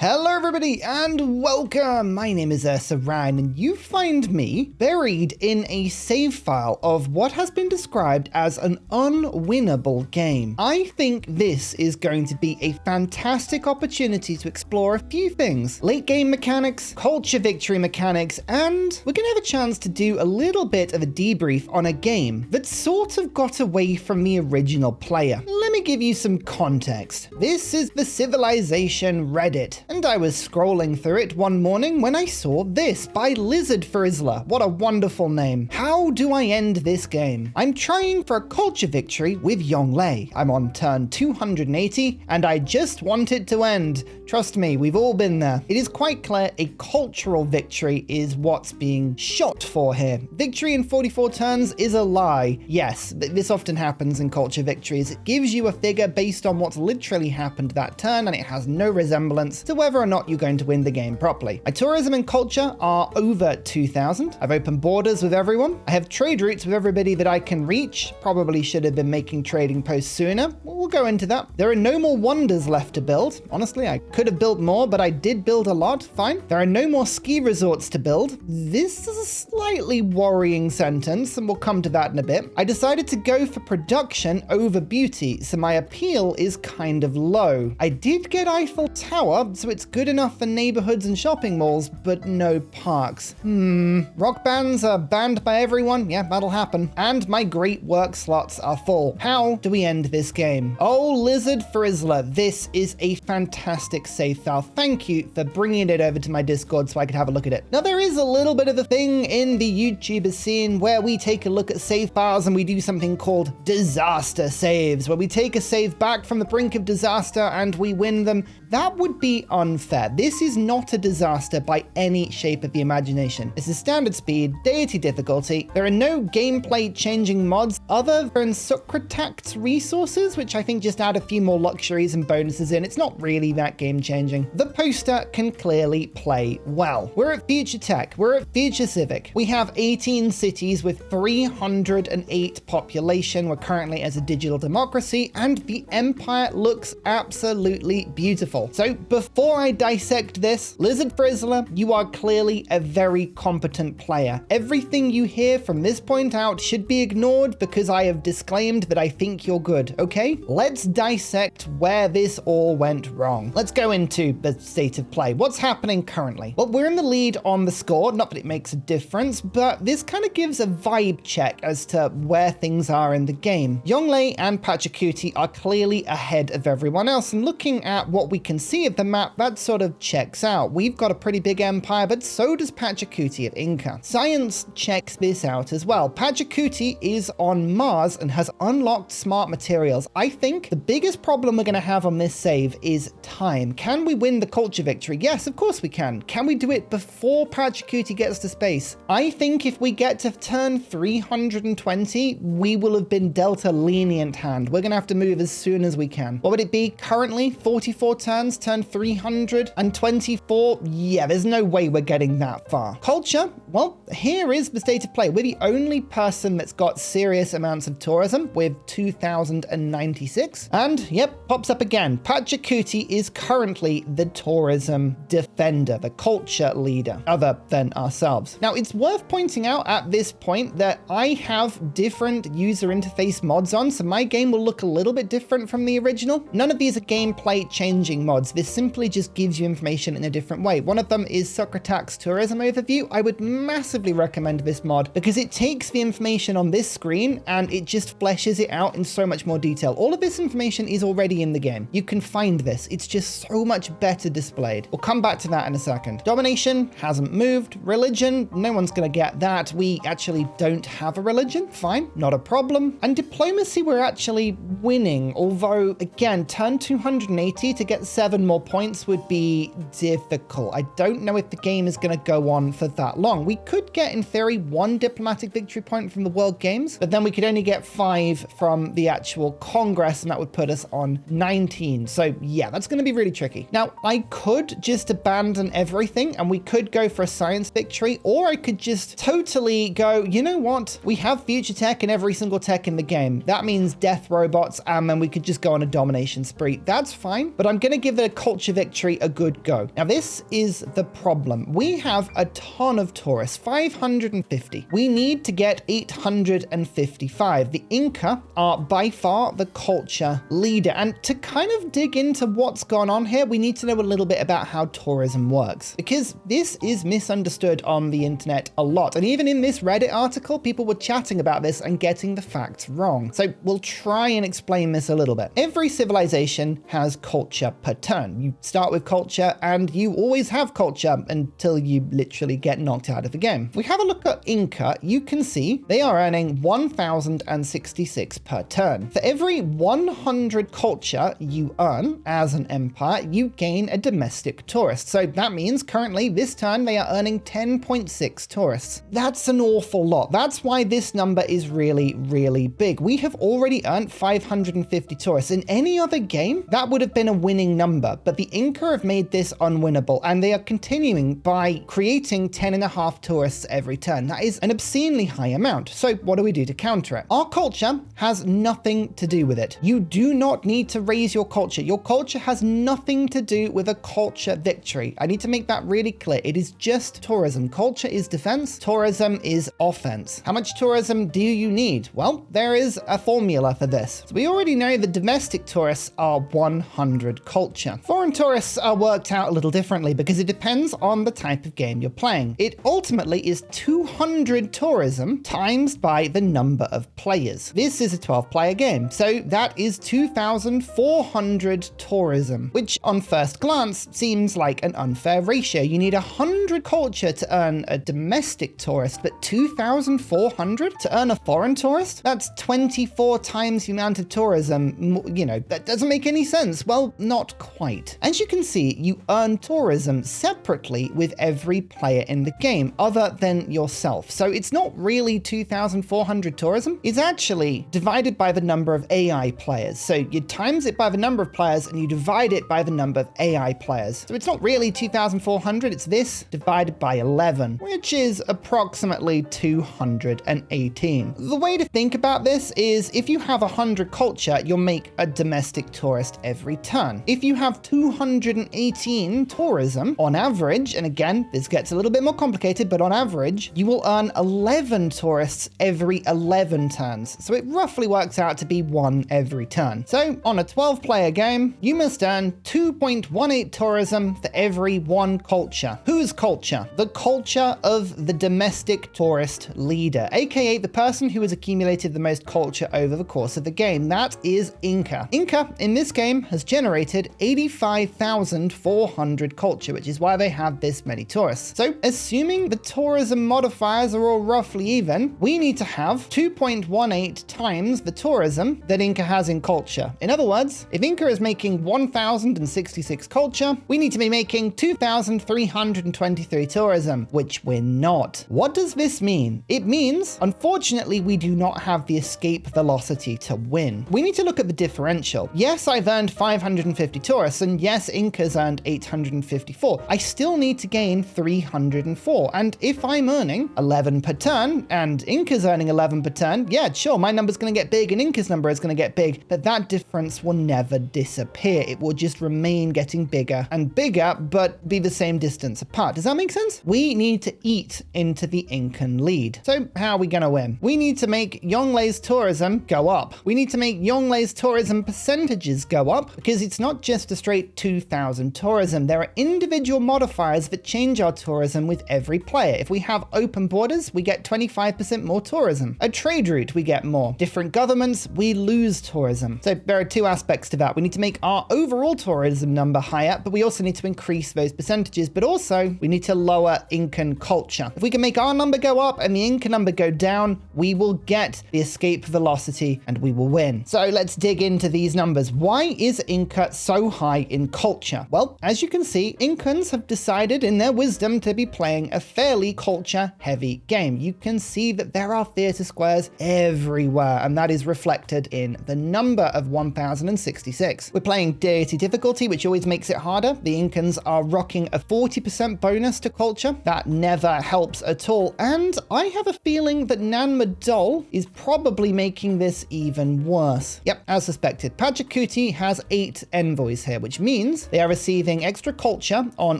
Hello everybody and welcome! My name is Ursa and you find me buried in a save file of what has been described as an unwinnable game. I think this is going to be a fantastic opportunity to explore a few things. Late game mechanics, culture victory mechanics, and we're going to have a chance to do a little bit of a debrief on a game that sort of got away from the original player. Let me give you some context. This is the Civilization Reddit. And I was scrolling through it one morning when I saw this by Lizard Frizzler. What a wonderful name. How do I end this game? I'm trying for a culture victory with Yongle. I'm on turn 280 and I just want it to end. Trust me, we've all been there. It is quite clear a cultural victory is what's being shot for here. Victory in 44 turns is a lie. Yes, this often happens in culture victories. It gives you a figure based on what's literally happened that turn and it has no resemblance to whether or not you're going to win the game properly. My tourism and culture are over 2,000. I've opened borders with everyone. I have trade routes with everybody that I can reach. Probably should have been making trading posts sooner. We'll go into that. There are no more wonders left to build. Honestly, I could have built more, but I did build a lot. Fine. There are no more ski resorts to build. This is a slightly worrying sentence, and we'll come to that in a bit. I decided to go for production over beauty, so my appeal is kind of low. I did get Eiffel Tower, so it's good enough for neighborhoods and shopping malls, but no parks. Rock bands are banned by everyone. Yeah, that'll happen. And my great work slots are full. How do we end this game? Oh, Lizard Frizzler, this is a fantastic save file. Thank you for bringing it over to my Discord so I could have a look at it. Now, there is a little bit of a thing in the YouTuber scene where we take a look at save files and we do something called disaster saves, where we take a save back from the brink of disaster and we win them. That would be unfair. This is not a disaster by any shape of the imagination. This is standard speed, deity difficulty. There are no gameplay changing mods other than Socratact's resources, which I think just add a few more luxuries and bonuses in. It's not really that game changing. The poster can clearly play well. We're at Future Tech. We're at Future Civic. We have 18 cities with 308 population. We're currently as a digital democracy and the empire looks absolutely beautiful. So before I dissect this, Lizard Frizzler, you are clearly a very competent player. Everything you hear from this point out should be ignored because I have disclaimed that I think you're good, okay? Let's dissect where this all went wrong. Let's go into the state of play. What's happening currently? Well, we're in the lead on the score, not that it makes a difference, but this kind of gives a vibe check as to where things are in the game. Yongle and Pachacuti are clearly ahead of everyone else, and looking at what we can see of the map, that sort of checks out. We've got a pretty big empire, but so does Pachacuti of Inca. Science checks this out as well. Pachacuti is on Mars and has unlocked smart materials. I think the biggest problem we're going to have on this save is time. Can we win the culture victory? Yes, of course we can. Can we do it before Pachacuti gets to space? I think if we get to turn 320, we will have been dealt a lenient hand. We're going to have to move as soon as we can. What would it be currently? 44 turns, turn 324? Yeah, there's no way we're getting that far. Culture, well, here is the state of play. We're the only person that's got serious amounts of tourism with 2,096. And yep, pops up again. Pachacuti is currently the tourism defender, the culture leader, other than ourselves. Now, it's worth pointing out at this point that I have different user interface mods on, so my game will look a little bit different from the original. None of these are gameplay changing mods. This simply just gives you information in a different way. One of them is Socratact's tourism overview. I would massively recommend this mod because it takes the information on this screen and it just fleshes it out in so much more detail. All of this information is already in the game. You can find this. It's just so much better displayed. We'll come back to that in a second. Domination hasn't moved. Religion, no one's going to get that. We actually don't have a religion. Fine, not a problem. And diplomacy, we're actually winning. Although, again, turn 280 to get 7 more points would be difficult. I don't know if the game is going to go on for that long. We could get, in theory, 1 diplomatic victory point from the World Games, but then we could only get 5 from the actual Congress, and that would put us on 19. So yeah, that's going to be really tricky. Now, I could just abandon everything and we could go for a science victory, or I could just totally go, you know what? We have future tech in every single tech in the game. That means death robots and then we could just go on a domination spree. That's fine, but I'm going to give the culture victory a good go. Now, this is the problem. We have a ton of tourists, 550. We need to get 855. The Inca are by far the culture leader. And to kind of dig into what's gone on here, we need to know a little bit about how tourism works, because this is misunderstood on the internet a lot. And even in this Reddit article, people were chatting about this and getting the facts wrong. So we'll try and explain this a little bit. Every civilization has culture per turn. You start with culture and you always have culture until you literally get knocked out of the game. If we have a look at Inca, you can see they are earning 1,066 per turn. For every 100 culture you earn as an empire, you gain a domestic tourist. So that means currently this turn they are earning 10.6 tourists. That's an awful lot. That's why this number is really, really big. We have already earned 550 tourists. In any other game, that would have been a winning number, but the Inca have made this unwinnable, and they are continuing by creating 10.5 tourists every turn. That is an obscenely high amount. So what do we do to counter it? Our culture has nothing to do with it. You do not need to raise your culture. Your culture has nothing to do with a culture victory. I need to make that really clear. It is just tourism. Culture is defense. Tourism is offense. How much tourism do you need? Well, there is a formula for this. So we already know the domestic tourists are 100 culture. Foreign tourists are worked out a little differently because it depends on the type of game you're playing. It ultimately is 200 tourism times by the number of players. This is a 12-player game, so that is 2,400 tourism, which on first glance seems like an unfair ratio. You need 100 culture to earn a domestic tourist, but 2,400 to earn a foreign tourist? That's 24 times the amount of tourism. You know, that doesn't make any sense. Well, not quite. As you can see, you earn tourism separately with every player in the game, other than yourself. So it's not really 2,400 tourism. It's actually divided by the number of AI players. So you times it by the number of players and you divide it by the number of AI players. So it's not really 2,400, it's this divided by 11, which is approximately 218. The way to think about this is if you have 100 culture, you'll make a domestic tourist every turn. If you have 218 tourism on average, and again, this gets a little bit more complicated, but on average, you will earn 11 tourists every 11 turns. So it roughly works out to be one every turn. So on a 12-player game, you must earn 2.18 tourism for every one culture. Whose culture? The culture of the domestic tourist leader, aka the person who has accumulated the most culture over the course of the game. That is Inca. Inca, in this game, has generated 85,400 culture, which is why they have this many tourists. So assuming the tourism modifiers are all roughly even, we need to have 2.18 times the tourism that Inca has in culture. In other words, if Inca is making 1,066 culture, we need to be making 2,323 tourism, which we're not. What does this mean? It means, unfortunately, we do not have the escape velocity to win. We need to look at the differential. Yes, I've earned 550 tourists, and yes, Inca's earned 854. I still need to gain 304, and if I'm earning 11 per turn, and Inca's earning 11 per turn, yeah, sure, my number's gonna get big, and Inca's number is gonna get big, but that difference will never disappear. It will just remain getting bigger and bigger, but be the same distance apart. Does that make sense? We need to eat into the Incan lead. So how are we gonna win? We need to make Yongle's tourism go up. We need to make Yongle's tourism percentages go up, because it's not just a straight 2,000 tourism. There are individual modifiers that change our tourism with every player. If we have open borders, we get 25% more tourism. A trade route, we get more. Different governments, we lose tourism. So there are two aspects to that. We need to make our overall tourism number higher, but we also need to increase those percentages, but also we need to lower Incan culture. If we can make our number go up and the Inca number go down, we will get the escape velocity and we will win. So let's dig into these numbers. Why is Inca so high in culture? Well, as you can see, Incans have decided in their wisdom to be playing a fairly culture-heavy game. You can see that there are theater squares everywhere, and that is reflected in the number of 1,066. We're playing deity difficulty, which always makes it harder. The Incans are rocking a 40% bonus to culture. That never helps at all, and I have a feeling that Nan Madol is probably making this even worse. worse. Yep, as suspected. Pachacuti has 8 envoys here, which means they are receiving extra culture on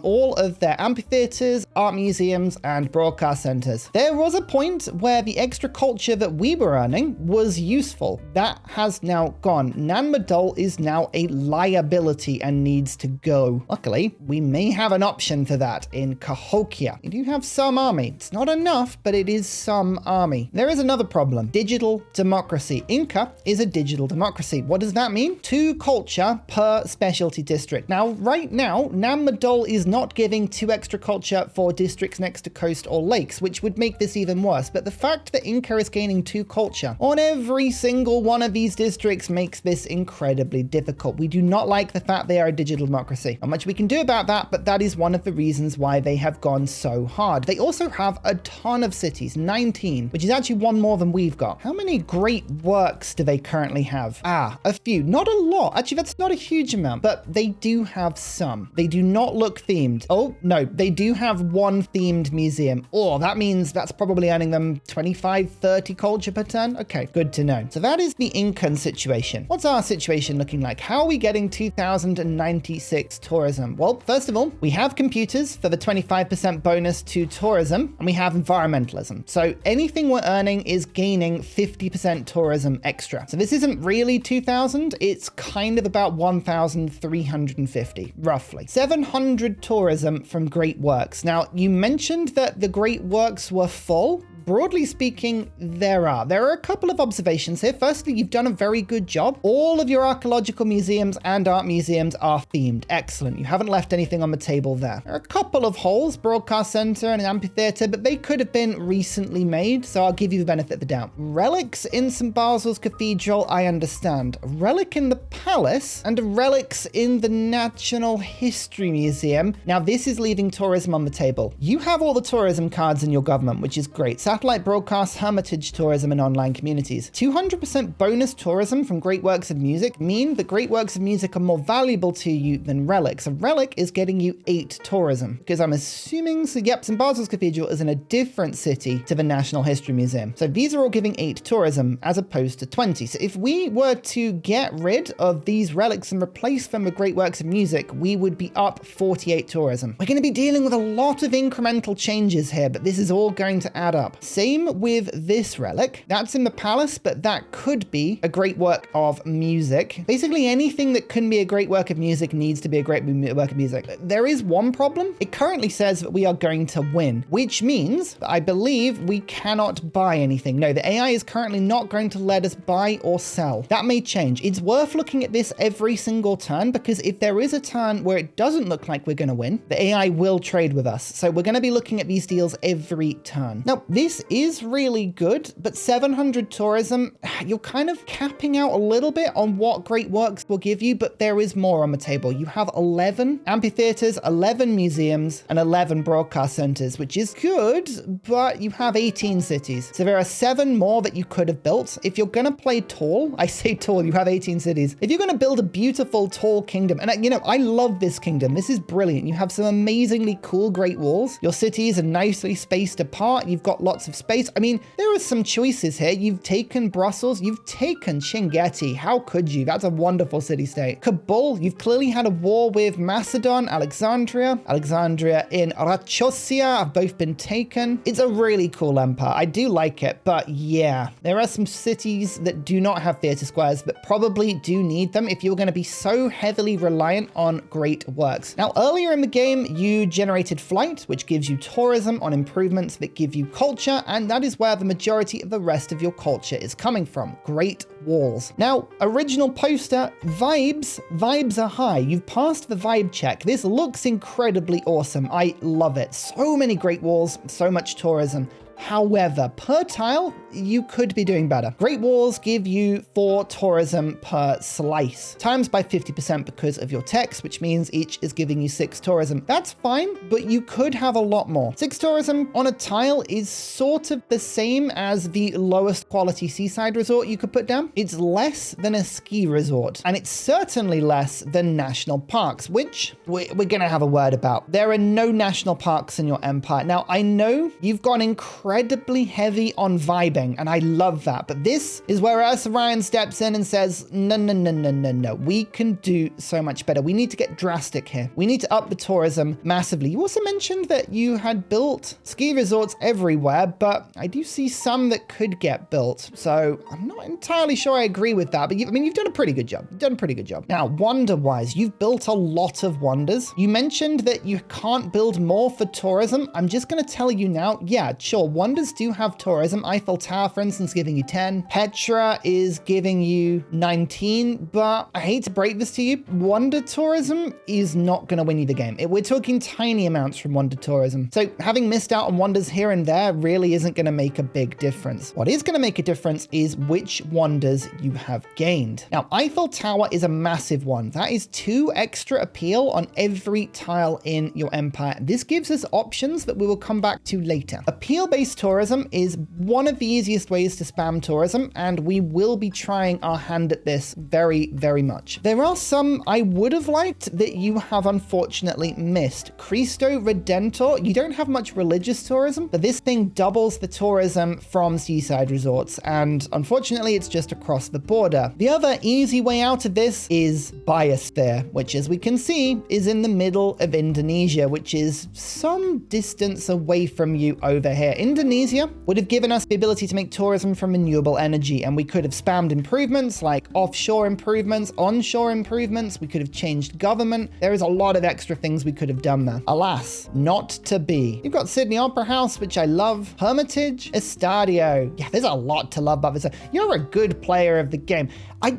all of their amphitheaters, art museums, and broadcast centers. There was a point where the extra culture that we were earning was useful. That has now gone. Nan Madol is now a liability and needs to go. Luckily, we may have an option for that in Cahokia. You do have some army. It's not enough, but it is some army. There is another problem. Digital democracy. Inca is a digital democracy. What does that mean? 2 culture per specialty district. Now, right now, Nan Madol is not giving 2 extra culture for districts next to coast or lakes, which would make this even worse. But the fact that Inca is gaining 2 culture on every single one of these districts makes this incredibly difficult. We do not like the fact they are a digital democracy. Not much we can do about that, but that is one of the reasons why they have gone so hard. They also have a ton of cities, 19, which is actually one more than we've got. How many great works do they currently have? A few. Not a lot. Actually, that's not a huge amount, but they do have some. They do not look themed. Oh, no, they do have 1 themed museum. Oh, that means that's probably earning them 25, 30 culture per turn. Okay, good to know. So that is the Incan situation. What's our situation looking like? How are we getting 2096 tourism? Well, first of all, we have computers for the 25% bonus to tourism, and we have environmentalism. So anything we're earning is gaining 50% tourism extra. So this isn't really 2,000. It's kind of about 1,350, roughly. 700 tourism from Great Works. Now, you mentioned that the Great Works were full. Broadly speaking, there are a couple of observations here. Firstly, you've done a very good job. All of your archaeological museums and art museums are themed. Excellent. You haven't left anything on the table there. There are a couple of holes, broadcast center and an amphitheater, but they could have been recently made, so I'll give you the benefit of the doubt. Relics in St. Basil's Cathedral, I understand. A relic in the palace and relics in the National History Museum. Now, this is leaving tourism on the table. You have all the tourism cards in your government, which is great. Satellite broadcast, hermitage tourism, and online communities. 200% bonus tourism from Great Works of Music mean that Great Works of Music are more valuable to you than relics. A relic is getting you 8 tourism, because I'm assuming, so yep, St. Basil's Cathedral is in a different city to the National History Museum. So these are all giving 8 tourism as opposed to 20. So if we were to get rid of these relics and replace them with Great Works of Music, we would be up 48 tourism. We're going to be dealing with a lot of incremental changes here, but this is all going to add up. Same with this relic. That's in the palace, but that could be a great work of music. Basically, anything that can be a great work of music needs to be a great work of music. There is one problem. It currently says that we are going to win, which means that I believe we cannot buy anything. No, the AI is currently not going to let us buy or sell. That may change. It's worth looking at this every single turn, because if there is a turn where it doesn't look like we're going to win, the AI will trade with us. So we're going to be looking at these deals every turn. Now, this is really good, but 700 tourism, you're kind of capping out a little bit on what Great Works will give you, but there is more on the table. You have 11 amphitheaters, 11 museums, and 11 broadcast centers, which is good, but you have 18 cities. So there are 7 more that you could have built. If you're going to play tall, I say tall, you have 18 cities. If you're going to build a beautiful, tall kingdom, and you know, I love this kingdom. This is brilliant. You have some amazingly cool great walls. Your cities are nicely spaced apart. You've got lots of space. I mean, there are some choices here. You've taken Brussels, you've taken Chinguetti. How could you? That's a wonderful city-state. Kabul, you've clearly had a war with Macedon. Alexandria in Rachosia have both been taken. It's a really cool empire. I do like it, but yeah, there are some cities that do not have theater squares, but probably do need them if you're going to be so heavily reliant on great works. Now, earlier in the game, you generated flight, which gives you tourism on improvements that give you culture, and that is where the majority of the rest of your culture is coming from. Great walls. Now, original poster, vibes are high. You've passed the vibe check. This looks incredibly awesome. I love it. So many great walls, so much tourism. However, per tile, you could be doing better. Great walls give you 4 tourism per slice, times by 50% because of your text, which means each is giving you 6 tourism. That's fine, but you could have a lot more. 6 tourism on a tile is sort of the same as the lowest quality seaside resort you could put down. It's less than a ski resort, and it's certainly less than national parks, which we're going to have a word about. There are no national parks in your empire. Now, I know you've gone incredibly incredibly heavy on vibing, and I love that. But this is where Ursa Ryan steps in and says, no, no, no, no, no, no. We can do so much better. We need to get drastic here. We need to up the tourism massively. You also mentioned that you had built ski resorts everywhere, but I do see some that could get built. So I'm not entirely sure I agree with that, but you've done a pretty good job. You've done a pretty good job. Now, wonder-wise, you've built a lot of wonders. You mentioned that you can't build more for tourism. I'm just going to tell you now, yeah, sure, wonders do have tourism. Eiffel Tower, for instance, giving you 10. Petra is giving you 19, but I hate to break this to you, wonder tourism is not going to win you the game. We're talking tiny amounts from wonder tourism. So having missed out on wonders here and there really isn't going to make a big difference. What is going to make a difference is which wonders you have gained. Now, Eiffel Tower is a massive one. That is 2 extra appeal on every tile in your empire. This gives us options that we will come back to later. Appeal-based tourism is one of the easiest ways to spam tourism, and we will be trying our hand at this very, very much. There are some I would have liked that you have unfortunately missed. Cristo Redentor, you don't have much religious tourism, but this thing doubles the tourism from seaside resorts, and unfortunately it's just across the border. The other easy way out of this is Biosphere, which as we can see is in the middle of Indonesia, which is some distance away from you over here. Indonesia would have given us the ability to make tourism from renewable energy, and we could have spammed improvements like offshore improvements, onshore improvements. We could have changed government. There is a lot of extra things we could have done there. Alas, not to be. You've got Sydney Opera House, which I love. Hermitage, Estadio. Yeah, there's a lot to love about this. You're a good player of the game.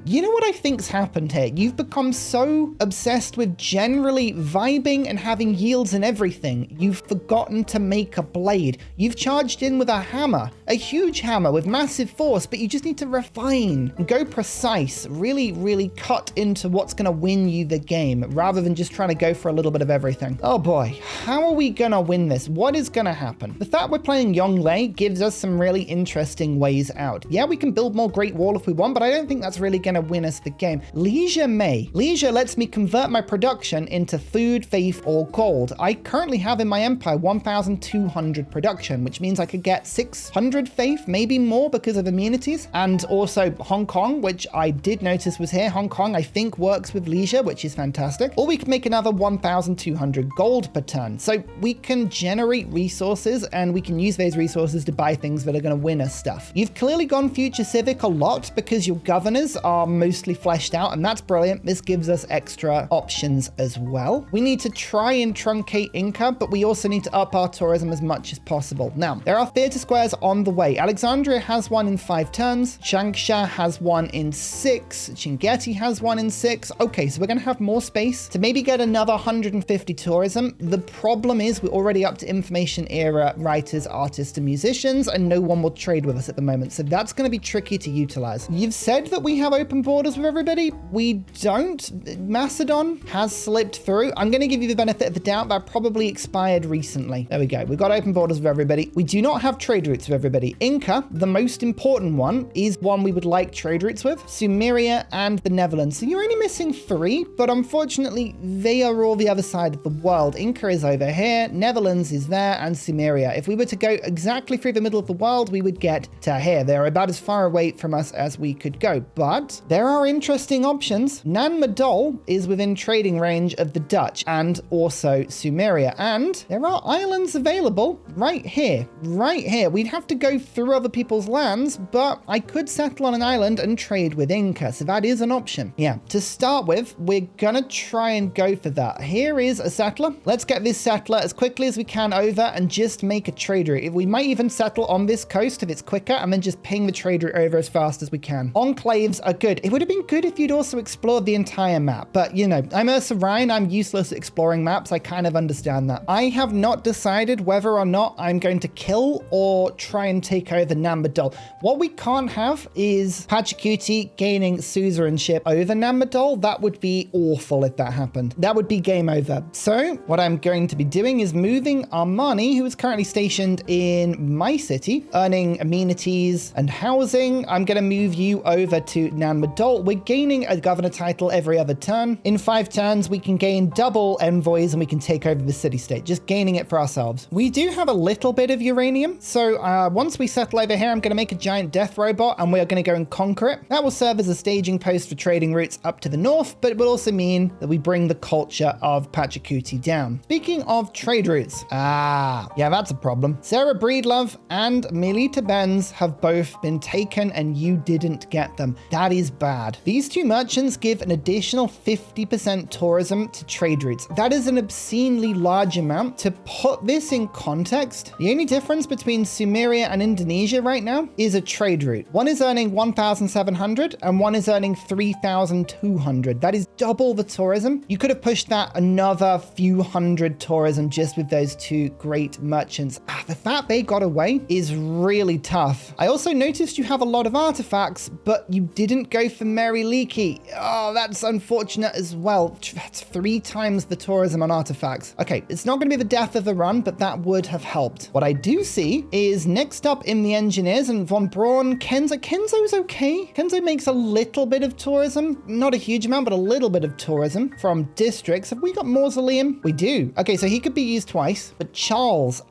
You know what I think's happened here? You've become so obsessed with generally vibing and having yields and everything. You've forgotten to make a blade. You've charged in with a hammer, a huge hammer with massive force, but you just need to refine and go precise, really, really cut into what's going to win you the game rather than just trying to go for a little bit of everything. Oh boy, how are we going to win this? What is going to happen? The fact we're playing Yongle gives us some really interesting ways out. Yeah, we can build more Great Wall if we want, but I don't think that's really going to win us the game. Leisure may. Leisure lets me convert my production into food, faith, or gold. I currently have in my empire 1,200 production, which means I could get 600 faith, maybe more because of amenities. And also Hong Kong, which I did notice was here. Hong Kong, I think, works with leisure, which is fantastic. Or we could make another 1,200 gold per turn. So we can generate resources and we can use those resources to buy things that are going to win us stuff. You've clearly gone future civic a lot because your governors are mostly fleshed out, and that's brilliant. This gives us extra options as well. We need to try and truncate Inca, but we also need to up our tourism as much as possible. Now, there are theater squares on the way. Alexandria has one in 5 turns. Changsha has one in 6. Chinguetti has one in 6. Okay, so we're going to have more space to maybe get another 150 tourism. The problem is we're already up to information era writers, artists, and musicians, and no one will trade with us at the moment. So that's going to be tricky to utilize. You've said that we have open borders with everybody. We don't. Macedon has slipped through. I'm going to give you the benefit of the doubt that probably expired recently. There we go. We've got open borders with everybody. We do not have trade routes with everybody. Inca, the most important one, is one we would like trade routes with. Sumeria and the Netherlands. So you're only missing 3, but unfortunately, they are all the other side of the world. Inca is over here, Netherlands is there, and Sumeria. If we were to go exactly through the middle of the world, we would get to here. They're about as far away from us as we could go, but there are interesting options. Nan Madol is within trading range of the Dutch and also Sumeria, and there are islands available right here, right here. We'd have to go through other people's lands, but I could settle on an island and trade with Inca, so that is an option. Yeah, to start with, we're gonna try and go for that. Here is a settler. Let's get this settler as quickly as we can over and just make a trade route. We might even settle on this coast if it's quicker, and then just ping the trade route over as fast as we can. Enclaves are good. It would have been good if you'd also explored the entire map, but you know, I'm Ursa Ryan, I'm useless at exploring maps, I kind of understand that. I have not decided whether or not I'm going to kill or try and take over Namadol. What we can't have is Pachacuti gaining suzerainship over Namadol. That would be awful if that happened. That would be game over. So what I'm going to be doing is moving Armani, who is currently stationed in my city, earning amenities and housing. I'm going to move you over to Nan Madol, we're gaining a governor title every other turn. In 5 turns, we can gain double envoys and we can take over the city-state, just gaining it for ourselves. We do have a little bit of uranium, so once we settle over here, I'm going to make a giant death robot and we're going to go and conquer it. That will serve as a staging post for trading routes up to the north, but it will also mean that we bring the culture of Pachacuti down. Speaking of trade routes, yeah, that's a problem. Sarah Breedlove and Melita Benz have both been taken and you didn't get them. That is bad. These 2 merchants give an additional 50% tourism to trade routes. That is an obscenely large amount. To put this in context, the only difference between Sumeria and Indonesia right now is a trade route. One is earning 1,700 and one is earning 3,200. That is double the tourism. You could have pushed that another few hundred tourism just with those 2 great merchants. The fact they got away is really tough. I also noticed you have a lot of artifacts, but you didn't go for Mary Leakey. Oh, that's unfortunate as well. That's 3 times the tourism on artifacts. Okay, it's not going to be the death of the run, but that would have helped. What I do see is next up in the engineers and Von Braun, Kenzo. Kenzo's okay. Kenzo makes a little bit of tourism, not a huge amount, but a little bit of tourism from districts. Have we got Mausoleum? We do. Okay, so he could be used twice, but Charles,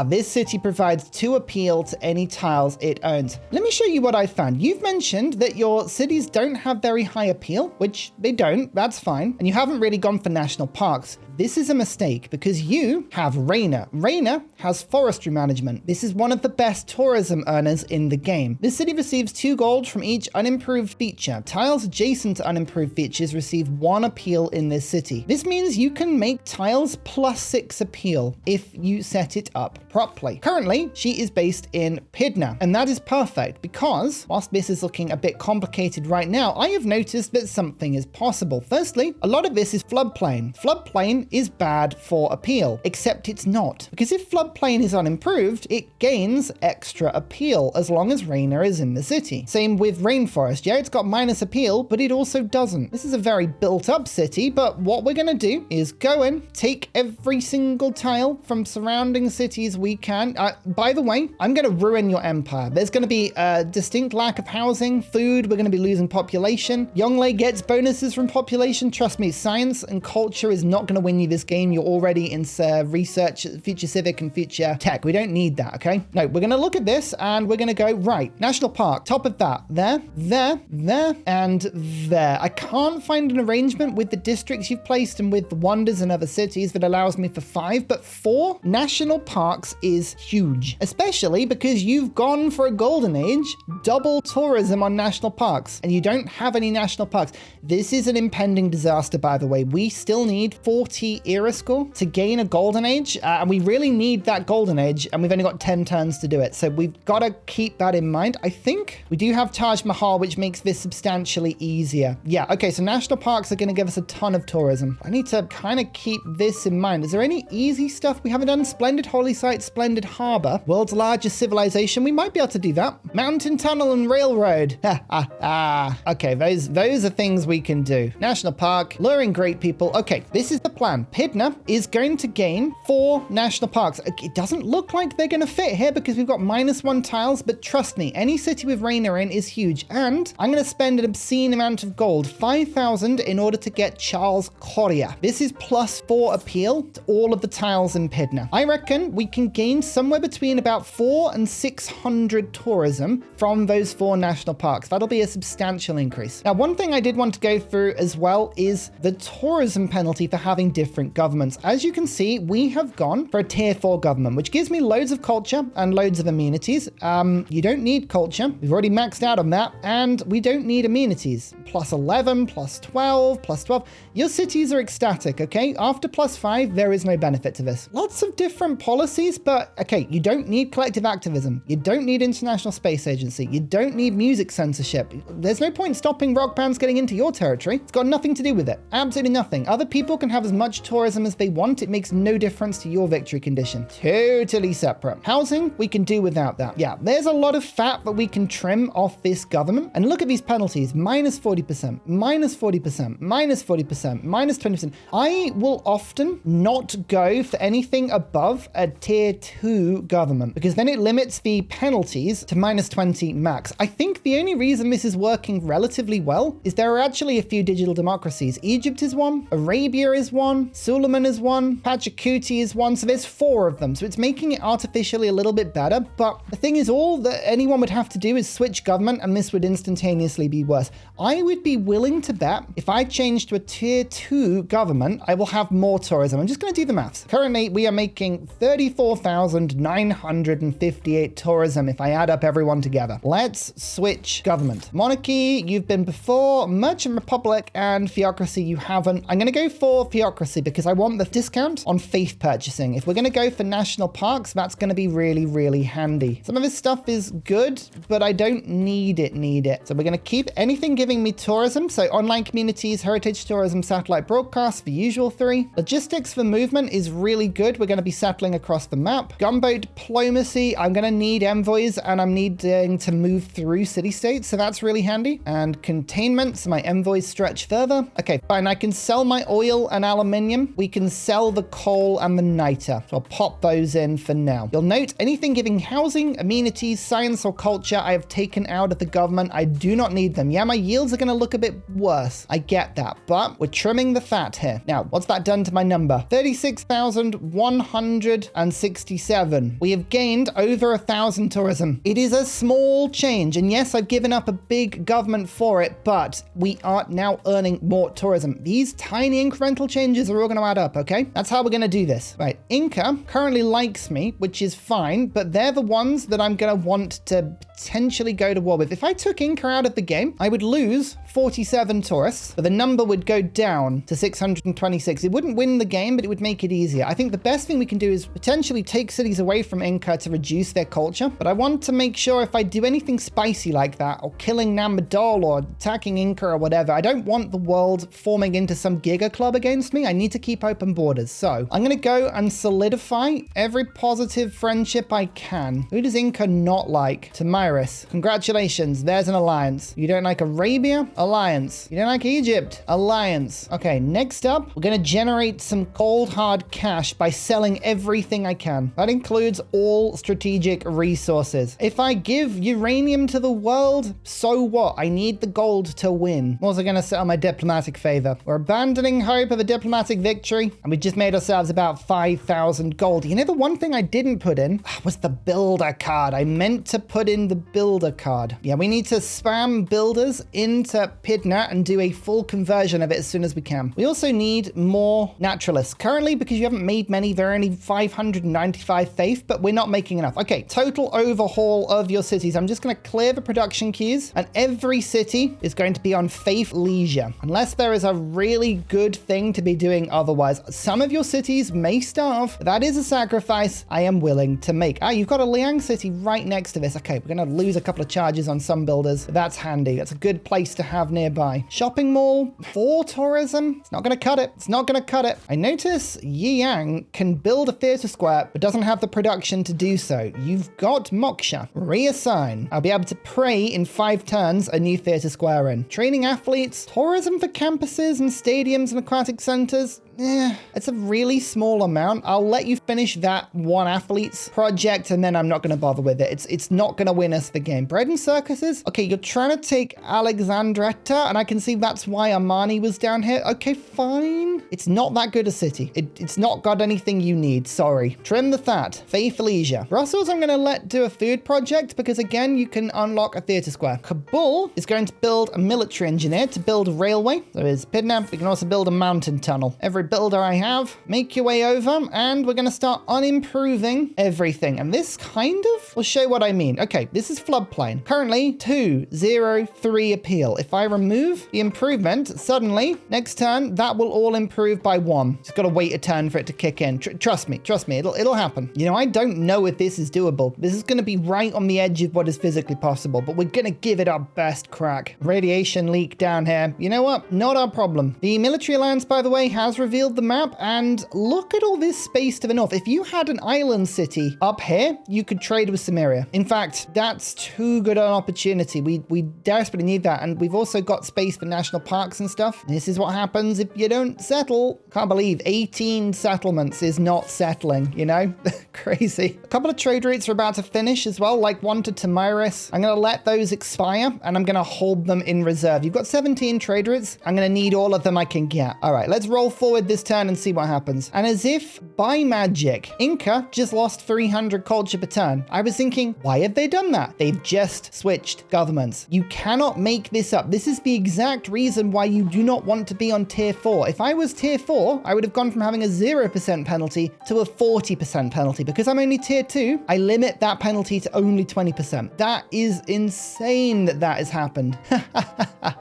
this city provides 2 appeal to any tiles it owns. Let me show you what I found. You've mentioned that your cities don't have very high appeal, which they don't, that's fine. And you haven't really gone for national parks. This is a mistake because you have Raina. Raina has forestry management. This is one of the best tourism earners in the game. This city receives 2 gold from each unimproved feature. Tiles adjacent to unimproved features receive 1 appeal in this city. This means you can make tiles +6 appeal if you set it up properly. Currently, she is based in Pydna, and that is perfect because whilst this is looking a bit complicated right now, I have noticed that something is possible. Firstly, a lot of this is floodplain. Floodplain is bad for appeal, except it's not. Because if floodplain is unimproved, it gains extra appeal as long as Raina is in the city. Same with rainforest. Yeah, it's got minus appeal, but it also doesn't. This is a very built up city, but what we're gonna do is go in, take every single tile from surrounding cities we can. By the way, I'm gonna ruin your empire. There's gonna be a distinct lack of housing, food, we're gonna be losing population. Yongle gets bonuses from population. Trust me, science and culture is not gonna win you this game. You're already in research, future civic and future tech. We don't need that, okay? No, we're gonna look at this and we're gonna go, right, national park, top of that, there, and there. I can't find an arrangement with the districts you've placed and with the wonders and other cities that allows me for 5, but 4 national parks is huge, especially because you've gone for a golden age, double tourism on national parks, and you don't have any national parks. This is an impending disaster, by the way. We still need 40 era score to gain a golden age, and we really need that golden age, and we've only got 10 turns to do it, so we've got to keep that in mind. I think we do have Taj Mahal, which makes this substantially easier. Yeah, okay, so national parks are going to give us a ton of tourism. I need to kind of keep this in mind. Is there any easy stuff we haven't done? Splendid holy site, splendid harbor, world's largest civilization. We might be able to do that. Mountain tunnel and railroad. Okay, those are things we can do. National park, luring great people. Okay, this is the plan. Pydna is going to gain 4 national parks. It doesn't look like they're going to fit here because we've got -1 tiles, but trust me, any city with Raina in is huge. And I'm going to spend an obscene amount of gold, 5,000, in order to get Charles Coria. This is +4 appeal to all of the tiles in Pydna. I reckon we can gain somewhere between about 400 and 600 tourism from those 4 national parks. That'll be a substantial increase. Now, one thing I did want to go through as well is the tourism penalty for having different governments. As you can see, we have gone for a tier 4 government, which gives me loads of culture and loads of amenities. You don't need culture. We've already maxed out on that, and we don't need amenities. +11, +12, +12. Your cities are ecstatic, okay? After +5, there is no benefit to this. Lots of different policies, but okay, you don't need collective activism. You don't need International Space Agency. You don't need music censorship. There's no point stopping rock bands getting into your territory. It's got nothing to do with it. Absolutely nothing. Other people can have as much much tourism as they want. It makes no difference to your victory condition. Totally separate. Housing, we can do without that. Yeah, there's a lot of fat that we can trim off this government. And look at these penalties, minus 40%, minus 40%, minus 40%, minus 20%. I will often not go for anything above a tier 2 government because then it limits the penalties to minus 20 max. I think the only reason this is working relatively well is there are actually a few digital democracies. Egypt is one, Arabia is one, Suleiman is one, Pachacuti is one. So there's 4 of them. So it's making it artificially a little bit better. But the thing is, all that anyone would have to do is switch government and this would instantaneously be worse. I would be willing to bet if I change to a tier 2 government, I will have more tourism. I'm just going to do the maths. Currently, we are making 34,958 tourism if I add up everyone together. Let's switch government. Monarchy, you've been before. Merchant Republic and Theocracy, you haven't. I'm going to go for Theocracy because I want the discount on faith purchasing. If we're going to go for national parks, that's going to be really, really handy. Some of this stuff is good, but I don't need it. So we're going to keep anything giving me tourism. So online communities, heritage tourism, satellite broadcasts, the usual 3. Logistics for movement is really good. We're going to be settling across the map. Gunboat diplomacy, I'm going to need envoys and I'm needing to move through city-states. So that's really handy. And containment, so my envoys stretch further. Okay, fine. I can sell my oil and aluminium. We can sell the coal and the niter. So I'll pop those in for now. You'll note anything giving housing, amenities, science, or culture, I have taken out of the government. I do not need them. Yeah, my yields are going to look a bit worse. I get that, but we're trimming the fat here. Now, what's that done to my number? 36,167. We have gained over 1,000 tourism. It is a small change, and yes, I've given up a big government for it, but we are now earning more tourism. These tiny incremental changes are all going to add up, okay? That's how we're going to do this. Right, Inca currently likes me, which is fine, but they're the ones that I'm going to want to potentially go to war with. If I took Inca out of the game, I would lose 47 tourists, but the number would go down to 626. It wouldn't win the game, but it would make it easier. I think the best thing we can do is potentially take cities away from Inca to reduce their culture, but I want to make sure if I do anything spicy like that, or killing Namadol or attacking Inca or whatever, I don't want the world forming into some giga club against me. I need to keep open borders. So I'm going to go and solidify every positive friendship I can. Who does Inca not like? Tamiris. Congratulations. There's an alliance. You don't like Arabia? Alliance. You don't like Egypt? Alliance. Okay, next up, we're going to generate some cold hard cash by selling everything I can. That includes all strategic resources. If I give uranium to the world, so what? I need the gold to win. I'm also going to settle my diplomatic favor. We're abandoning hope of a diplomatic victory, and we just made ourselves about 5,000 gold. You know, the one thing I didn't put in was the builder card. I meant to put in the builder card. Yeah, we need to spam builders into Pidna and do a full conversion of it as soon as we can. We also need more naturalists. Currently, because you haven't made many, there are only 595 faith, but we're not making enough. Okay, total overhaul of your cities. I'm just going to clear the production queues, and every city is going to be on faith leisure, unless there is a really good thing to be doing otherwise. Some of your cities may starve. That is a sacrifice I am willing to make. Ah, you've got a Liang city right next to this. Okay, we're going to lose a couple of charges on some builders. That's handy. That's a good place to have nearby. Shopping mall for tourism. It's not going to cut it. It's not going to cut it. I notice Yang can build a theater square, but doesn't have the production to do so. You've got Moksha. Reassign. I'll be able to pray in 5 turns a new theater square in. Training athletes. Tourism for campuses and stadiums and aquatic centers. It's a really small amount. I'll let you finish that one athlete's project and then I'm not going to bother with it. It's not going to win us the game. Bread and circuses. Okay, you're trying to take Alexandretta and I can see that's why Armani was down here. Okay, fine. It's not that good a city. It's not got anything you need. Sorry. Trim the fat. Faith leisure. Brussels I'm going to let do a food project because again, you can unlock a theater square. Kabul is going to build a military engineer to build a railway. So is Pidnap. We can also build a mountain tunnel. Every builder I have, make your way over, and we're going to start unimproving everything. And this kind of will show what I mean. Okay, this is floodplain. Currently, 203 appeal. If I remove the improvement, suddenly, next turn, that will all improve by 1. Just got to wait a turn for it to kick in. Trust me, it'll happen. You know, I don't know if this is doable. This is going to be right on the edge of what is physically possible, but we're going to give it our best crack. Radiation leak down here. You know what? Not our problem. The military alliance, by the way, has revealed revealed the map, and look at all this space to the north. If you had an island city up here, you could trade with Cimmeria. In fact, that's too good an opportunity. We desperately need that. And we've also got space for national parks and stuff. This is what happens if you don't settle. Can't believe 18 settlements is not settling, you know? Crazy. A couple of trade routes are about to finish as well, like one to Tamiris. I'm going to let those expire, and I'm going to hold them in reserve. You've got 17 trade routes. I'm going to need all of them I can get. All right, let's roll forward this turn and see what happens. And as if by magic, Inca just lost 300 culture per turn. I was thinking, why have they done that? They've just switched governments. You cannot make this up. This is the exact reason why you do not want to be on tier 4. If I was tier 4, I would have gone from having a 0% penalty to a 40% penalty. Because I'm only tier 2, I limit that penalty to only 20%. That is insane that that has happened.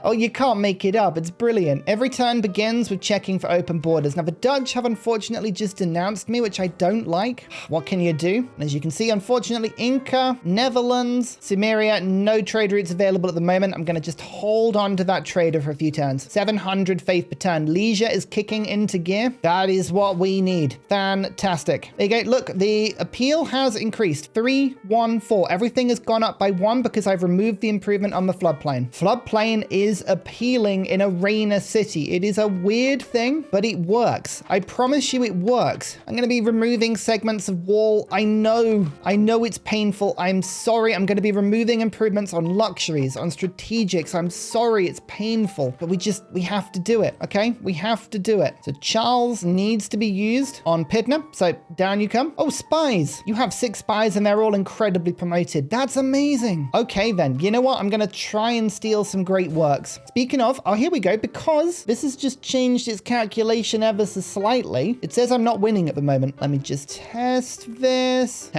Oh, you can't make it up. It's brilliant. Every turn begins with checking for open borders. Now, the Dutch have unfortunately just denounced me, which I don't like. What can you do? As you can see, unfortunately, Inca, Netherlands, Cimmeria, no trade routes available at the moment. I'm going to just hold on to that trader for a few turns. 700 faith per turn. Leisure is kicking into gear. That is what we need. Fantastic. There you go. Look, the appeal has increased. 314. Everything has gone up by 1 because I've removed the improvement on the floodplain. Floodplain is appealing in Arena City. It is a weird thing, but it works. I promise you it works. I'm going to be removing segments of wall. I know it's painful. I'm sorry. I'm going to be removing improvements on luxuries, on strategics. I'm sorry. It's painful, but we have to do it. Okay. We have to do it. So Charles needs to be used on Pydna. So down you come. Oh, spies. You have 6 spies and they're all incredibly promoted. That's amazing. Okay, then. You know what? I'm going to try and steal some great works. Speaking of, oh, here we go. Because this has just changed its calculation ever so slightly. It says I'm not winning at the moment. Let me just test this.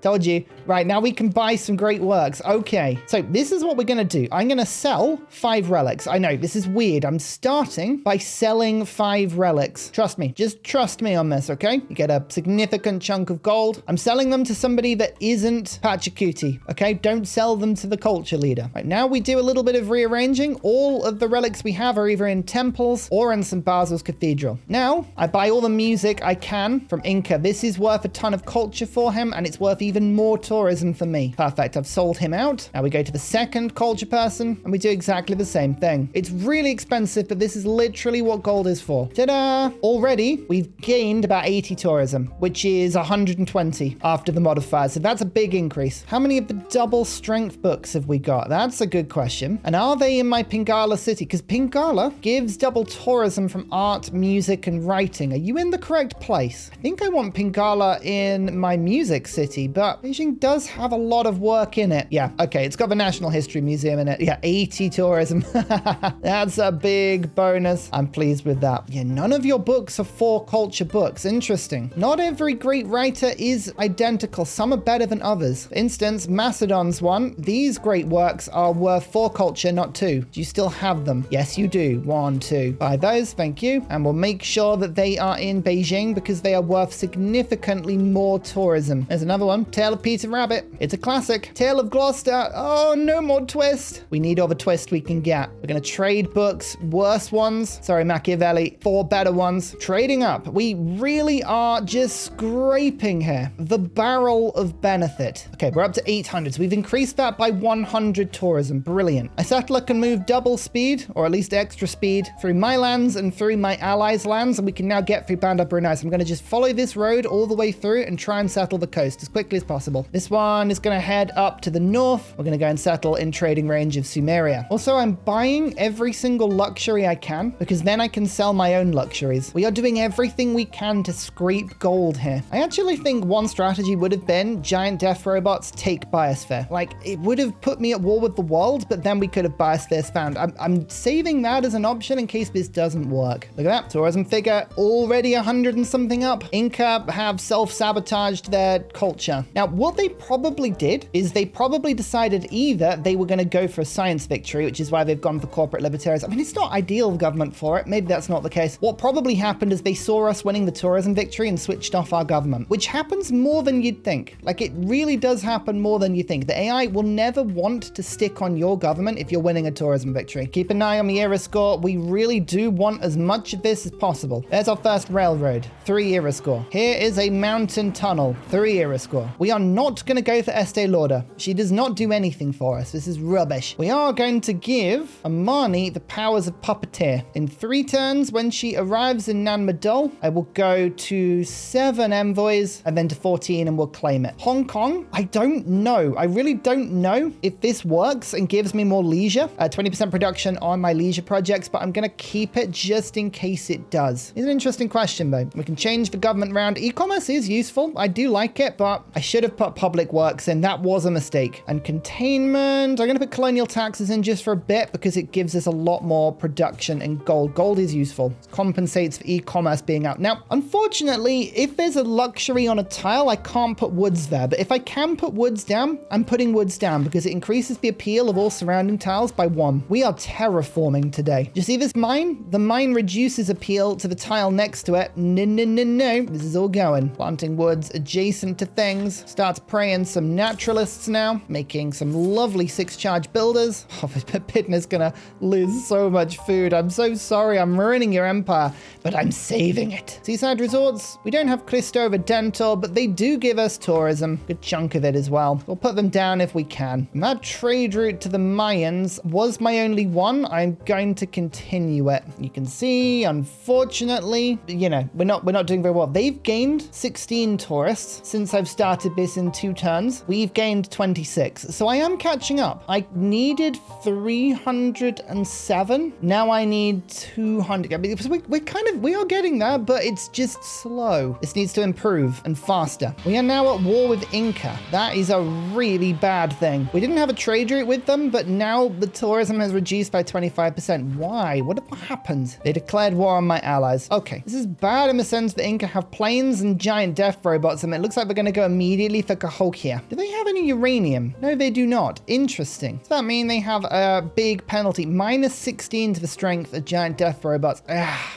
Told you. Right, now we can buy some great works. Okay, so this is what we're going to do. I'm going to sell 5 relics. I know, this is weird. I'm starting by selling 5 relics. Trust me. Just trust me on this, okay? You get a significant chunk of gold. I'm selling them to somebody that isn't Pachacuti, okay? Don't sell them to the culture leader. Right, now we do a little bit of rearranging. All of the relics we have are either in temples or in St. Basil's Cathedral. Now, I buy all the music I can from Inca. This is worth a ton of culture for him, and it's worth even more tourism for me. Perfect. I've sold him out. Now we go to the second culture person, and we do exactly the same thing. It's really expensive, but this is literally what gold is for. Ta-da! Already, we've gained about 80 tourism, which is 120 after the modifiers. So that's a big increase. How many of the double strength books have we got? That's a good question. And are they in my Pingala city? Because Pingala gives double tourism from art, music, and writing. Are you in the correct place? I think I want Pingala in my music city, but Beijing does have a lot of work in it. Yeah, okay, it's got the National History Museum in it. Yeah, 80 tourism. That's a big bonus. I'm pleased with that. Yeah, none of your books are 4 culture books. Interesting. Not every great writer is identical. Some are better than others. For instance, Macedon's one. These great works are worth 4 culture, not 2. Do you still have them? Yes, you do. 1, 2. Buy those, thank you. And we'll make sure that they are in Beijing because they are worth significantly more tourism. There's another one. Tale of Peter Rabbit. It's a classic. Tale of Gloucester. Oh, no more twist. We need all the twist we can get. We're going to trade books. Worse ones. Sorry, Machiavelli. 4 better ones. Trading up. We really are just scraping here. The barrel of benefit. Okay, we're up to 800. So we've increased that by 100 tourism. Brilliant. A settler can move double speed, or at least extra speed, through my lands and through my allies' lands, and we can now get through Bandar Brunei. So I'm going to just follow this road all the way through and try and settle the coast as quickly as possible. This one is going to head up to the north. We're going to go and settle in trading range of Sumeria. Also, I'm buying every single luxury I can because then I can sell my own luxuries. We are doing everything we can to scrape gold here. I actually think one strategy would have been giant death robots take biosphere. Like, it would have put me at war with the world, but then we could have biospheres found. I'm saving that as an option in case this doesn't work. Look at that. Tourism figure already 100 and something up. Inca have self-sabotaged their culture. Now, what they probably did is they probably decided either they were going to go for a science victory, which is why they've gone for corporate libertarians. I mean, it's not ideal government for it. Maybe that's not the case. What probably happened is they saw us winning the tourism victory and switched off our government, which happens more than you'd think. Like, it really does happen more than you think. The AI will never want to stick on your government if you're winning getting a tourism victory. Keep an eye on the era score. We really do want as much of this as possible. There's our first railroad, 3 era score. Here is a mountain tunnel, 3 era score. We are not going to go for Estee Lauder. She does not do anything for us. This is rubbish. We are going to give Amani the powers of puppeteer. In 3 turns, when she arrives in Nan Madol, I will go to 7 envoys and then to 14 and we'll claim it. Hong Kong, I don't know. I really don't know if this works and gives me more leisure, 20% production on my leisure projects, but I'm going to keep it just in case it does. It's an interesting question though. We can change the government around. E-commerce is useful. I do like it, but I should have put public works in. That was a mistake. And containment, I'm going to put colonial taxes in just for a bit because it gives us a lot more production and gold. Gold is useful. It compensates for e-commerce being out. Now, unfortunately, if there's a luxury on a tile, I can't put woods there. But if I can put woods down, I'm putting woods down because it increases the appeal of all surrounding tiles by 1. We are terraforming today. Do you see this mine? The mine reduces appeal to the tile next to it. No. This is all going. Planting woods adjacent to things. Starts praying some naturalists now, making some lovely 6-charge builders. Oh, Pitner's gonna lose so much food. I'm so sorry. I'm ruining your empire, but I'm saving it. Seaside resorts. We don't have Cristova Dental, but they do give us tourism. Good chunk of it as well. We'll put them down if we can. And that trade route to the Mayans was my only one. I'm going to continue it. You can see, unfortunately, you know, we're not doing very well. They've gained 16 tourists since I've started this in 2 turns. We've gained 26. So I am catching up. I needed 307. Now I need 200. I mean, we are getting there, but it's just slow. This needs to improve and faster. We are now at war with Inca. That is a really bad thing. We didn't have a trade route with them, but now the tourism has reduced by 25%. Why? What happened? They declared war on my allies. Okay, this is bad in the sense that Inca have planes and giant death robots, and it looks like we're going to go immediately for Cahokia. Do they have any uranium? No, they do not. Interesting. Does that mean they have a big penalty? -16 to the strength of giant death robots.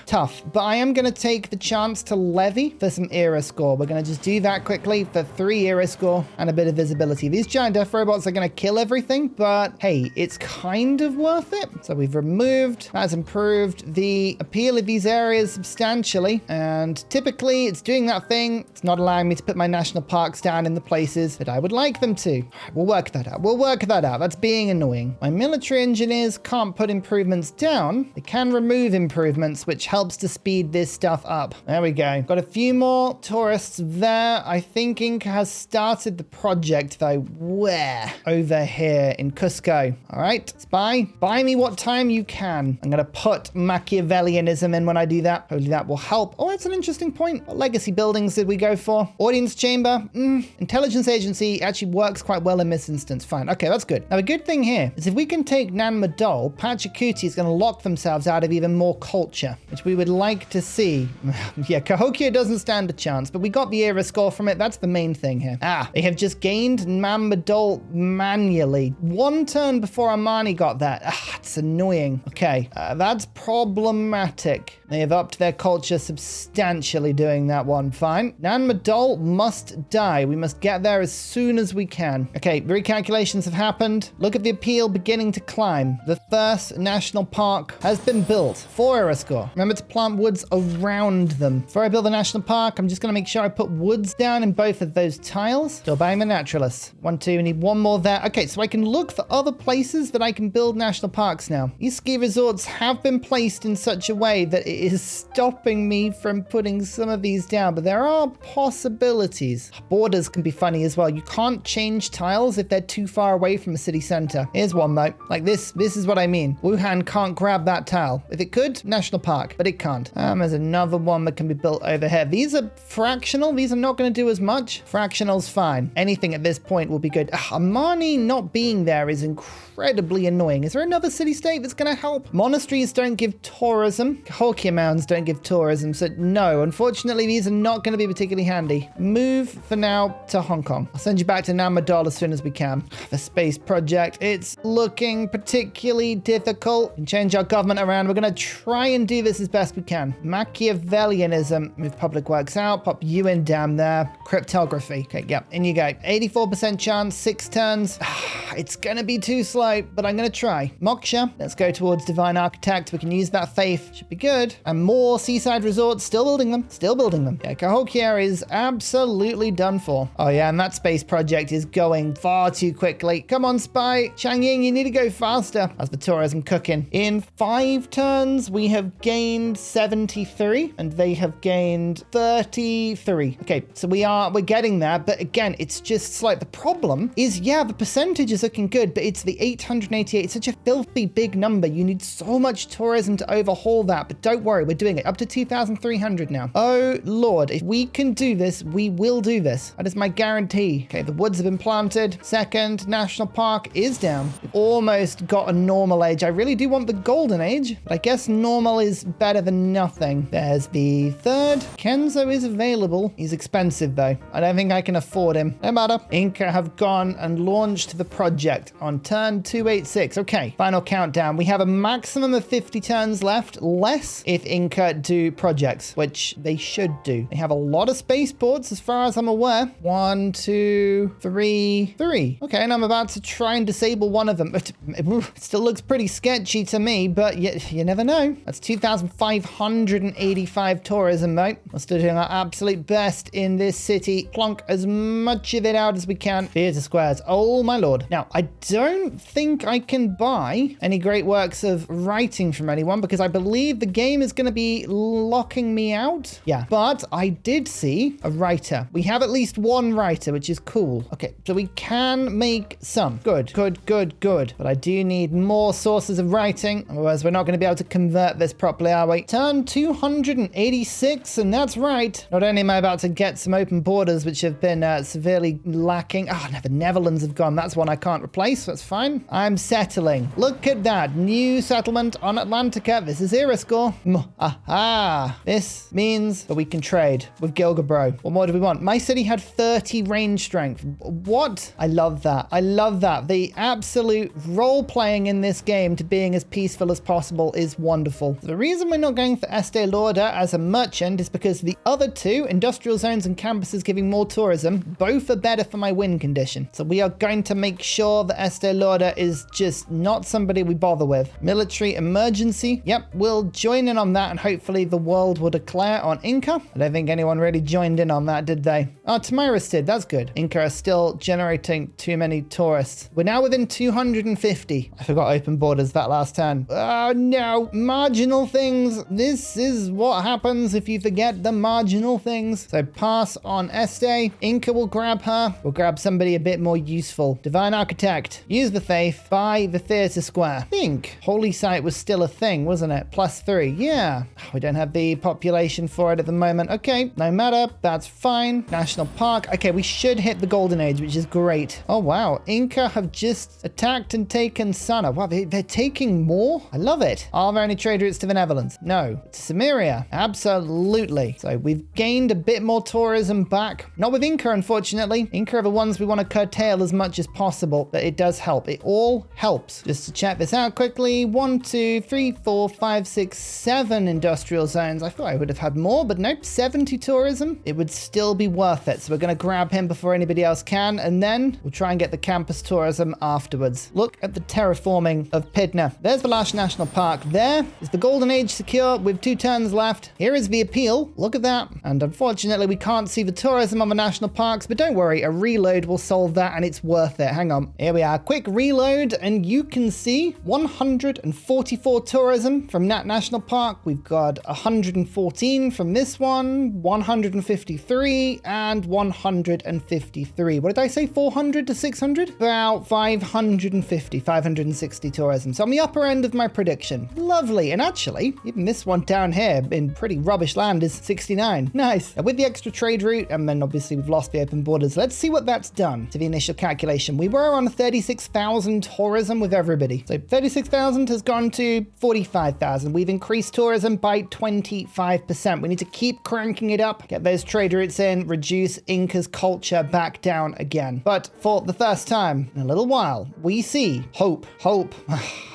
Tough. But I am going to take the chance to levy for some era score. We're going to just do that quickly for 3 era score and a bit of visibility. These giant death robots are going to kill everything, but hey, it's kind of worth it. So we've removed, that's improved the appeal of these areas substantially. And typically it's doing that thing. It's not allowing me to put my national parks down in the places that I would like them to. We'll work that out. That's being annoying. My military engineers can't put improvements down. They can remove improvements, which helps to speed this stuff up. There we go. Got a few more tourists there. I think Inca has started the project though. Where? Over here in Cusco. All right, spy, buy me what time you can. I'm going to put Machiavellianism in when I do that. Hopefully that will help. Oh, that's an interesting point. What legacy buildings did we go for? Audience chamber. Intelligence agency actually works quite well in this instance. Fine. Okay, that's good. Now, a good thing here is if we can take Nan Madol, Pachacuti is going to lock themselves out of even more culture, which we would like to see. Yeah, Cahokia doesn't stand a chance, but we got the era score from it. That's the main thing here. They have just gained Nan Madol manually. 1 turn before Amani got that. It's annoying. Okay, that's problematic. They have upped their culture substantially doing that one. Fine. Nan Madol must die. We must get there as soon as we can. Okay, recalculations have happened. Look at the appeal beginning to climb. The first national park has been built. 4 era score. Remember to plant woods around them. Before I build the national park, I'm just going to make sure I put woods down in both of those tiles. Still buying the naturalists. 1, 2, we need 1 more there. Okay, so I can look for other places that I can build national parks now. These ski resorts have been placed in such a way that it is stopping me from putting some of these down, but there are possibilities. Borders can be funny as well. You can't change tiles if they're too far away from a city center. Here's one though. Like this is what I mean. Wuhan can't grab that tile. If it could, national park, but it can't. There's another one that can be built over here. These are fractional. These are not going to do as much. Fractional's fine. Anything at this point will be good. Amani not being there is incredibly annoying. Is there another city-state that's going to help? Monasteries don't give tourism. Cahokia mounds don't give tourism. So no, unfortunately, these are not going to be particularly handy. Move for now to Hong Kong. I'll send you back to Nan Madol as soon as we can. The space project, it's looking particularly difficult. We can change our government around. We're going to try and do this as best we can. Machiavellianism. Move public works out. Pop UN down there. Cryptography. Okay, yep. In you go. 84% chance, 6 turns. It's going to be too slow, but I'm I'm going to try. Moksha, let's go towards Divine Architect. We can use that faith. Should be good. And more seaside resorts. Still building them. Still building them. Yeah, Cahokia is absolutely done for. Oh yeah, and that space project is going far too quickly. Come on, Spy. Changying, you need to go faster. That's the tourism cooking. In 5 turns, we have gained 73 and they have gained 33. Okay, so we're getting there. But again, it's just like the problem is, yeah, the percentage is looking good, but it's the 888. It's such a filthy big number. You need so much tourism to overhaul that. But don't worry, we're doing it up to 2,300 now. Oh, Lord, if we can do this, we will do this. That is my guarantee. Okay, the woods have been planted. Second national park is down. We've almost got a normal age. I really do want the golden age, but I guess normal is better than nothing. There's the third. Kenzo is available. He's expensive though. I don't think I can afford him. No matter. Inca have gone and launched the project on turn 286. Okay, final countdown. We have a maximum of 50 turns left, less if Inca do projects, which they should do. They have a lot of spaceports as far as I'm aware. 1, 2, 3. Okay, and I'm about to try and disable one of them. It still looks pretty sketchy to me, but you never know. That's 2,585 tourism, mate. We're still doing our absolute best in this city. Plonk as much of it out as we can. Theater squares. Oh my lord. Now, I don't think I can buy any great works of writing from anyone because I believe the game is going to be locking me out. Yeah, but I did see a writer. We have at least one writer, which is cool. Okay, so we can make some. Good. But I do need more sources of writing. Otherwise, we're not going to be able to convert this properly, are we? Turn 286, and that's right. Not only am I about to get some open borders, which have been severely lacking. Oh, no, the Netherlands have gone. That's one I can't replace. That's fine. I'm settling. Look at that. New settlement on Atlantica. This is era score. Aha. This means that we can trade with Gilgabro. What more do we want? My city had 30 range strength. What? I love that. I love that. The absolute role playing in this game to being as peaceful as possible is wonderful. The reason we're not going for Estee Lauder as a merchant is because the other two, industrial zones and campuses giving more tourism, both are better for my win condition. So we are going to make sure that Estee Lauder is just not somebody we bother with. Military emergency. Yep, we'll join in on that and hopefully the world will declare on Inca. I don't think anyone really joined in on that, did they? Oh, Tamiris did. That's good. Inca are still generating too many tourists. We're now within 250. I forgot open borders that last turn. Oh no, marginal things. This is what happens if you forget the marginal things. So pass on Este. Inca will grab her. We'll grab somebody a bit more useful. Divine Architect. Use the faith. Buy the theater square. I think Holy Site was still a thing, wasn't it? +3. Yeah. We don't have the population for it at the moment. Okay, no matter. That's fine. National Park. Okay, we should hit the Golden Age, which is great. Oh, wow. Inca have just attacked and taken Sana. Wow, they're taking more? I love it. Are there any trade routes to the Netherlands? No. To Samaria? Absolutely. So we've gained a bit more tourism back. Not with Inca, unfortunately. Inca are the ones we want to curtail as much as possible, but it does help. It all helps. Just to check this out quickly. 1, 2, 3, 4, 5, 6, 7 industrial zones. I thought I would have had more, but nope. 70 tourism. It would still be worth it. So we're going to grab him before anybody else can, and then we'll try and get the campus tourism afterwards. Look at the terraforming of Pydna. There's the last national park. There is the Golden Age secure with 2 turns left. Here is the appeal. Look at that. And unfortunately, we can't see the tourism on the national parks, but don't worry, a reload will solve that and it's worth it. Hang on. Here we are. Quick reload, and you can see 144 tourism from that national park. We've got 114 from this one, 153, and 153. What did I say? 400 to 600? About 550, 560 tourism. So on the upper end of my prediction. Lovely. And actually, even this one down here in pretty rubbish land is 69. Nice. And with the extra trade route, and then obviously we've lost the open borders. Let's see what that's done to the initial calculation. We were on 36,000 tourism with everybody. So 36,000 has gone to 45,000. We've increased tourism by 25%. We need to keep cranking it up, get those trade routes in, reduce Inca's culture back down again. But for the first time in a little while, we see hope. Hope.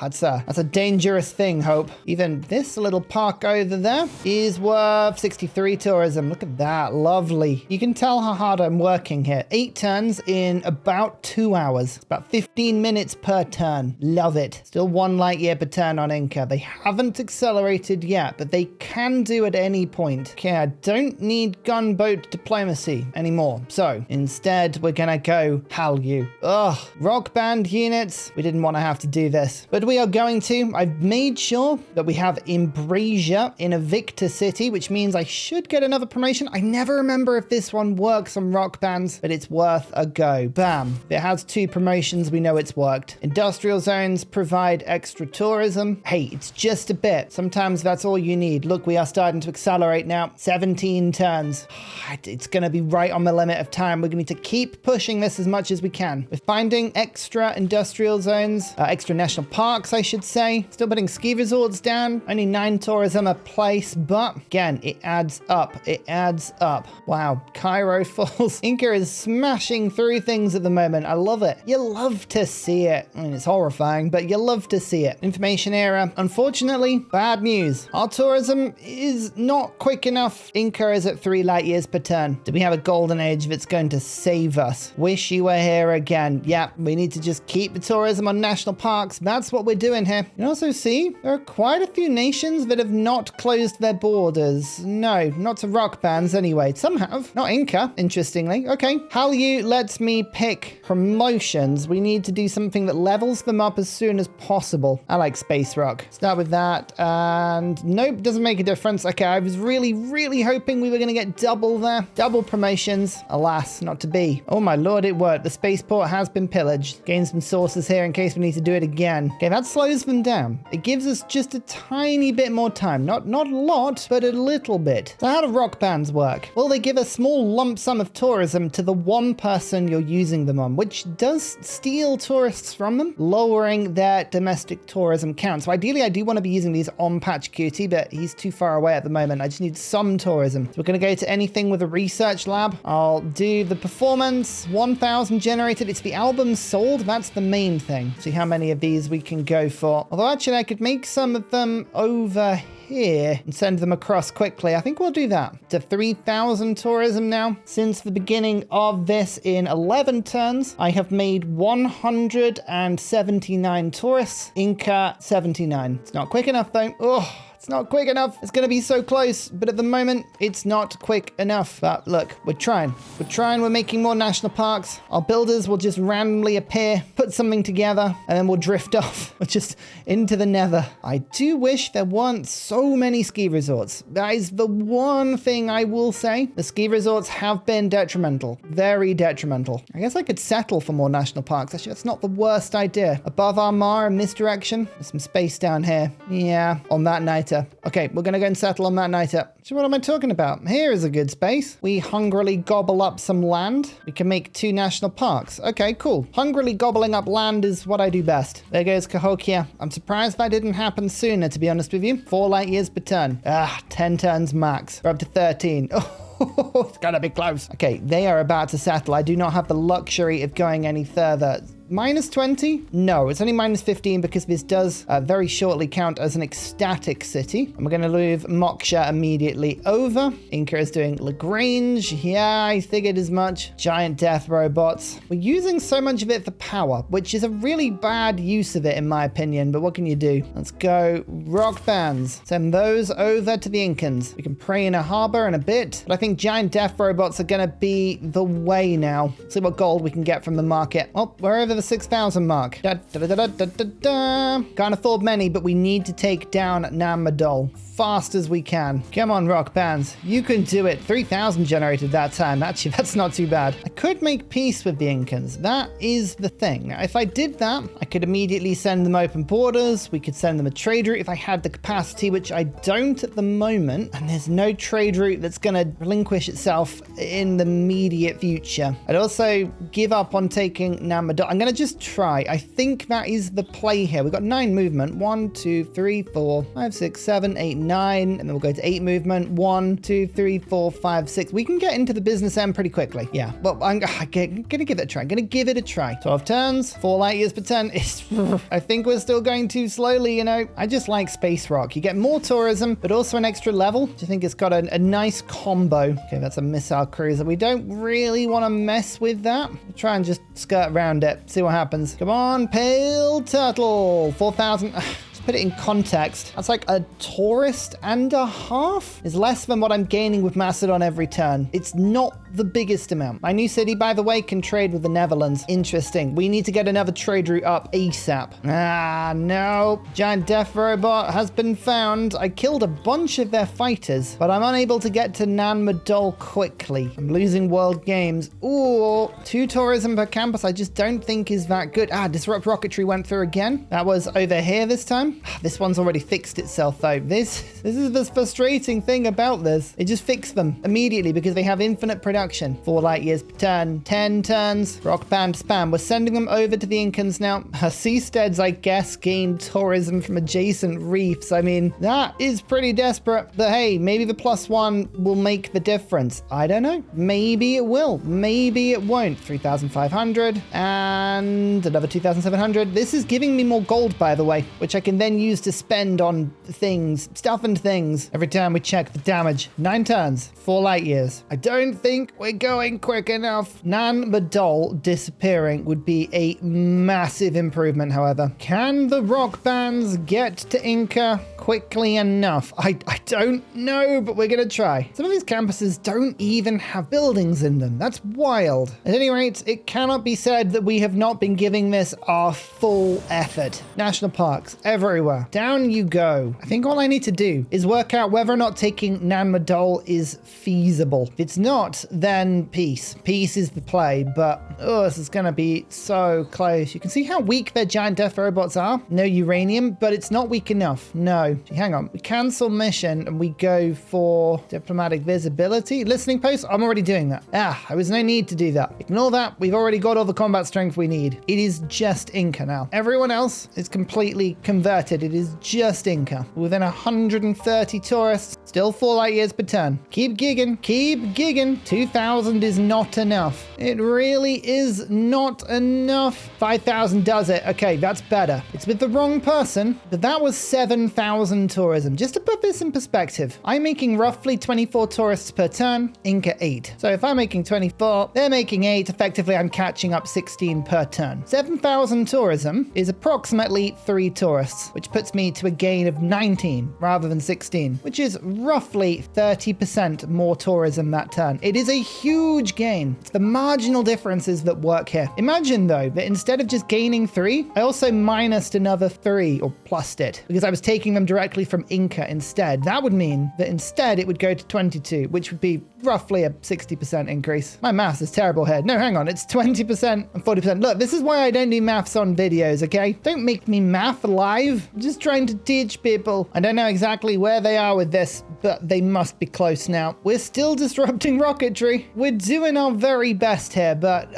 That's a dangerous thing, hope. Even this little park over there is worth 63 tourism. Look at that. Lovely. You can tell how hard I'm working here. 8 turns in about 2 hours. It's about 15 minutes per turn. Love it. Still 1 light year per turn on Inca. They haven't accelerated yet, but they can do at any point. Okay, I don't need gunboat diplomacy anymore. So instead, we're gonna go Hallyu. Ugh, rock band units. We didn't want to have to do this, but we are going to. I've made sure that we have Imbrasia in a victor city, which means I should get another promotion. I never remember if this one works on rock bands, but it's worth a go. Bam. If it has 2 promotions, we know it's worked. Industrial zones provide extra tourism. Hey, it's just a bit. Sometimes that's all you need. Look, we are starting to accelerate now. 17 turns. It's going to be right on the limit of time. We're going to need to keep pushing this as much as we can. We're finding extra industrial zones, extra national parks, I should say. Still putting ski resorts down. Only 9 tourism a place, but again, it adds up. It adds up. Wow. Cairo falls. Inca is smashing through things at the moment. I love it. You love to see it. I mean, it's horrifying, but you love to see it. Information era. Unfortunately, bad news. Our tourism is not quick enough. Inca is at 3 light years per turn. Do we have a golden age that's going to save us? Wish you were here again. Yeah, we need to just keep the tourism on national parks. That's what we're doing here. You can also see there are quite a few nations that have not closed their borders. No, not to rock bands anyway. Some have. Not Inca, interestingly. Okay, Hallyu lets me pick promotions. We need to do something that levels them up as soon as possible. I like Space Rock. Start with that, and nope, doesn't make a difference. Okay, I was really hoping we were going to get double there. Double promotions. Alas, not to be. Oh my lord, it worked. The spaceport has been pillaged. Gain some sources here in case we need to do it again. Okay, that slows them down. It gives us just a tiny bit more time. Not a lot, but a little bit. So how do rock bands work? Well, they give a small lump sum of tourism to the one person you're using them on, which does steal tourists from them, lowering their domestic tourism count. So ideally, I do want to be using these on Patch Cutie, but he's too far away at the moment. I just need some tourism. So we're going to go to anything with a research lab. I'll do the performance, 1,000 generated. It's the albums sold. That's the main thing. See how many of these we can go for. Although actually I could make some of them over here and send them across quickly. I think we'll do that. To 3,000 tourism now. Since the beginning of this in 11 turns, I have made 179 tourists. Inca 79. It's not quick enough though. Oh. It's not quick enough. It's going to be so close, but at the moment, it's not quick enough. But look, we're trying. We're making more national parks. Our builders will just randomly appear, put something together, and then we'll drift off. We're just into the nether. I do wish there weren't so many ski resorts. That is the one thing I will say. The ski resorts have been detrimental. Very detrimental. I guess I could settle for more national parks. Actually, that's not the worst idea. Above Armagh in this direction. There's some space down here. Yeah, on that night. Okay, we're going to go and settle on that nighter. So what am I talking about? Here is a good space. We hungrily gobble up some land. We can make 2 national parks. Okay, cool. Hungrily gobbling up land is what I do best. There goes Cahokia. I'm surprised that didn't happen sooner, to be honest with you. 4 light years per turn. 10 turns max. We're up to 13. Oh, it's gonna be close. Okay, they are about to settle. I do not have the luxury of going any further. Minus 20? No, it's only minus 15 because this does very shortly count as an ecstatic city. And we're going to move Moksha immediately over. Inca is doing Lagrange. Yeah, I figured as much. Giant death robots. We're using so much of it for power, which is a really bad use of it in my opinion, but what can you do? Let's go rock bands. Send those over to the Incans. We can pray in a harbor in a bit, but I think giant death robots are going to be the way now. See what gold we can get from the market. Oh, we're over the 6,000 mark. Can't afford many, but we need to take down Namadol fast as we can. Come on, rock bands. You can do it. 3,000 generated that time. Actually, that's not too bad. I could make peace with the Incans. That is the thing. Now, if I did that, I could immediately send them open borders. We could send them a trade route if I had the capacity, which I don't at the moment. And there's no trade route that's going to relinquish itself in the immediate future. I'd also give up on taking Namadol. I'm going to just try. I think that is the play here. We've got 9 movement. 1, 2, 3, 4, 5, 6, 7, 8, 9, and then we'll go to 8 movement. 1, 2, 3, 4, 5, 6. We can get into the business end pretty quickly. Yeah, well, I'm gonna give it a try. 12 turns, 4 light years per turn. I think we're still going too slowly, you know. I just like Space Rock. You get more tourism, but also an extra level. Do you think it's got a nice combo? Okay, that's a missile cruiser. We don't really want to mess with that. We'll try and just skirt around it. See what happens. Come on, pale turtle. 4,000. Put it in context. That's like a tourist and a half. Is less than what I'm gaining with Macedon every turn. It's not the biggest amount. My new city, by the way, can trade with the Netherlands. Interesting. We need to get another trade route up ASAP. Ah, no. Giant death robot has been found. I killed a bunch of their fighters, but I'm unable to get to Nan Madol quickly. I'm losing world games. Ooh, 2 tourism per campus I just don't think is that good. Ah, disrupt rocketry went through again. That was over here this time. This one's already fixed itself though. This is the frustrating thing about this. It just fixed them immediately because they have infinite production. 4 light years per turn, 10 turns, rock band spam. We're sending them over to the Incans now. Seasteads, I guess, gain tourism from adjacent reefs. I mean, that is pretty desperate. But hey, maybe the +1 will make the difference. I don't know. Maybe it will. Maybe it won't. 3,500 and another 2,700. This is giving me more gold, by the way, which I can then use to spend on things, stuff and things. Every time we check the damage. 9 turns, 4 light years. I don't think we're going quick enough. Nan Madol disappearing would be a massive improvement, however. Can the rock bands get to Inca quickly enough? I don't know, but we're gonna try. Some of these campuses don't even have buildings in them. That's wild. At any rate, it cannot be said that we have not been giving this our full effort. National parks, everywhere. Down you go. I think all I need to do is work out whether or not taking Nan Madol is feasible. If it's not, then peace. Peace is the play, but this is gonna be so close. You can see how weak their giant death robots are. No uranium, but it's not weak enough. No. Hang on. We cancel mission and we go for diplomatic visibility. Listening post. I'm already doing that. There was no need to do that. Ignore that. We've already got all the combat strength we need. It is just Inca now. Everyone else is completely converted. It is just Inca. Within 130 tourists. Still 4 light years per turn. Keep gigging. Keep gigging. 2,000 is not enough. It really is not enough. 5,000 does it. Okay, that's better. It's with the wrong person, but that was 7,000 tourism. Just to put this in perspective, I'm making roughly 24 tourists per turn, Inca 8. So if I'm making 24, they're making 8. Effectively, I'm catching up 16 per turn. 7,000 tourism is approximately 3 tourists, which puts me to a gain of 19 rather than 16, which is roughly 30% more tourism that turn. It is a huge gain. It's the marginal differences that work here. Imagine though, that instead of just gaining 3, I also minused another 3 or plussed it because I was taking them directly from Inca instead. That would mean that instead it would go to 22, which would be roughly a 60% increase. My maths is terrible here. No, hang on. It's 20% and 40%. Look, this is why I don't do maths on videos, okay? Don't make me math live. I'm just trying to teach people. I don't know exactly where they are with this, but they must be close now. We're still disrupting rocketry. We're doing our very best here, but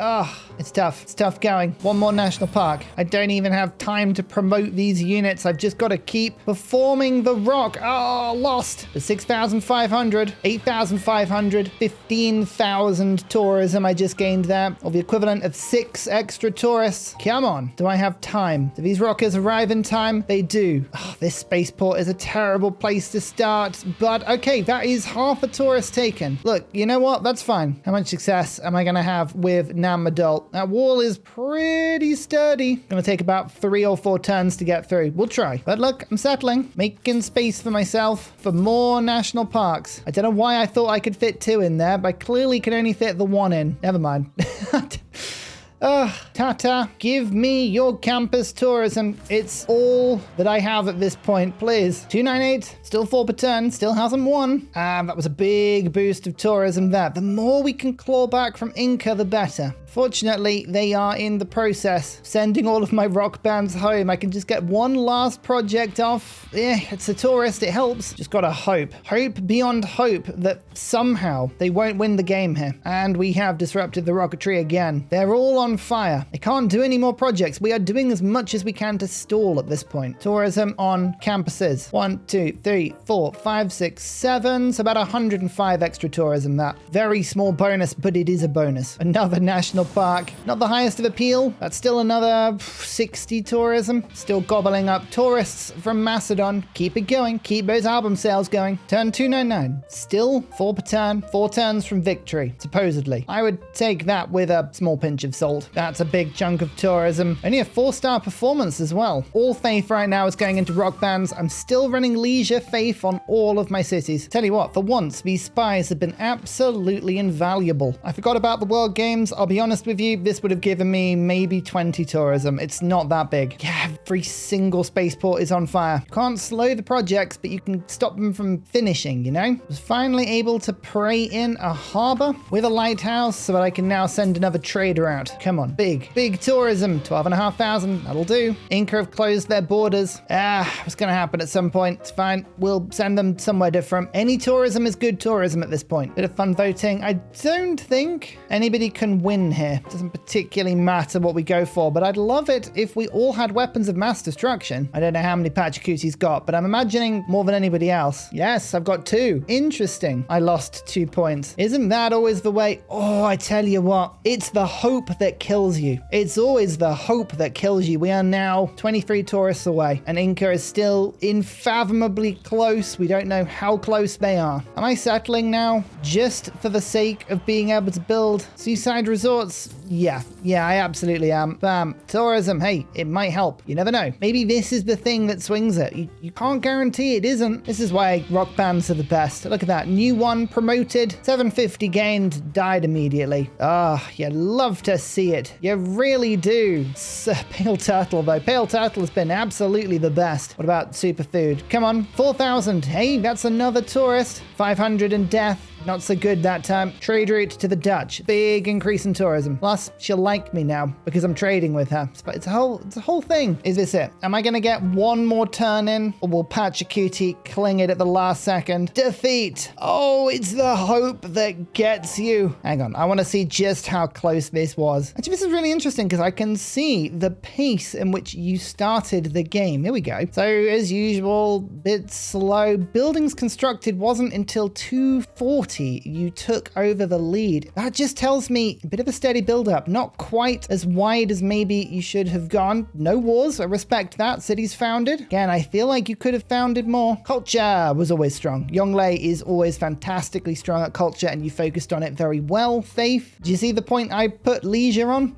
it's tough. It's tough going. One more national park. I don't even have time to promote these units. I've just got to keep performing the rock. Lost. The 6,500, 8,500, 15,000 tourism I just gained there, or the equivalent of 6 extra tourists. Come on. Do I have time? Do these rockets arrive in time? They do. This spaceport is a terrible place to start, but okay, that is half a tourist taken. Look, you know what? That's fine. How much success am I going to have with Nan Madol? That wall is pretty sturdy. Going to take about 3 or 4 turns to get through. We'll try. But look, I'm settling, making space for myself for more national parks. I don't know why I thought I could fit 2 in there, but I clearly can only fit the 1 in. Never mind. Tata, give me your campus tourism. It's all that I have at this point, please. 298, still 4 per turn, still hasn't won. That was a big boost of tourism there. The more we can claw back from Inca, the better. Fortunately, they are in the process sending all of my rock bands home. I can just get one last project off. It's a tourist, it helps. Just gotta hope. Hope beyond hope that somehow they won't win the game here. And we have disrupted the rocketry again. They're all on fire. I can't do any more projects. We are doing as much as we can to stall at this point. Tourism on campuses. 1, 2, 3, 4, 5, 6, 7. So about 105 extra tourism. That very small bonus, but it is a bonus. Another national park. Not the highest of appeal. That's still another 60 tourism. Still gobbling up tourists from Macedon. Keep it going. Keep those album sales going. Turn 299. Still 4 per turn. 4 turns from victory, supposedly. I would take that with a small pinch of salt. gold. That's a big chunk of tourism. Only a 4-star performance as well. All faith right now is going into rock bands. I'm still running leisure faith on all of my cities. Tell you what, for once, these spies have been absolutely invaluable. I forgot about the world games. I'll be honest with you, this would have given me maybe 20 tourism. It's not that big. Yeah, every single spaceport is on fire. You can't slow the projects, but you can stop them from finishing, you know? I was finally able to pray in a harbor with a lighthouse so that I can now send another trader out. Come on, big tourism, 12,500, that'll do. Inca have closed their borders. It's gonna happen at some point. It's fine, we'll send them somewhere different. Any tourism is good tourism at this point. Bit of fun voting. I don't think anybody can win here. It doesn't particularly matter what we go for, but I'd love it if we all had weapons of mass destruction. I don't know how many Pachacuti's got, but I'm imagining more than anybody else. Yes, I've got 2. Interesting. I lost 2 points. Isn't that always the way? Oh, I tell you what, it's the hope that kills you. It's always the hope that kills you. We are now 23 tourists away, and Inca is still unfathomably close. We don't know how close they are. Am I settling now just for the sake of being able to build seaside resorts? Yeah, I absolutely am. Bam. Tourism, hey, it might help. You never know. Maybe this is the thing that swings it. You can't guarantee it isn't. This is why rock bands are the best. Look at that. New one promoted, 750 gained, died immediately. You love to see it. You really do. Pale Turtle, though. Pale Turtle has been absolutely the best. What about Superfood? Come on, 4,000. Hey, that's another tourist. 500 in death. Not so good that time. Trade route to the Dutch. Big increase in tourism. Plus, she'll like me now because I'm trading with her. It's a whole thing. Is this it? Am I going to get one more turn in? Or will Pachacuti cling it at the last second? Defeat. Oh, it's the hope that gets you. Hang on. I want to see just how close this was. Actually, this is really interesting because I can see the pace in which you started the game. Here we go. So, as usual, bit slow. Buildings constructed wasn't until 240. You took over the lead. That just tells me a bit of a steady build-up. Not quite as wide as maybe you should have gone. No wars. I respect that. Cities founded. Again, I feel like you could have founded more. Culture was always strong. Yongle is always fantastically strong at culture, and you focused on it very well. Faith. Do you see the point I put leisure on?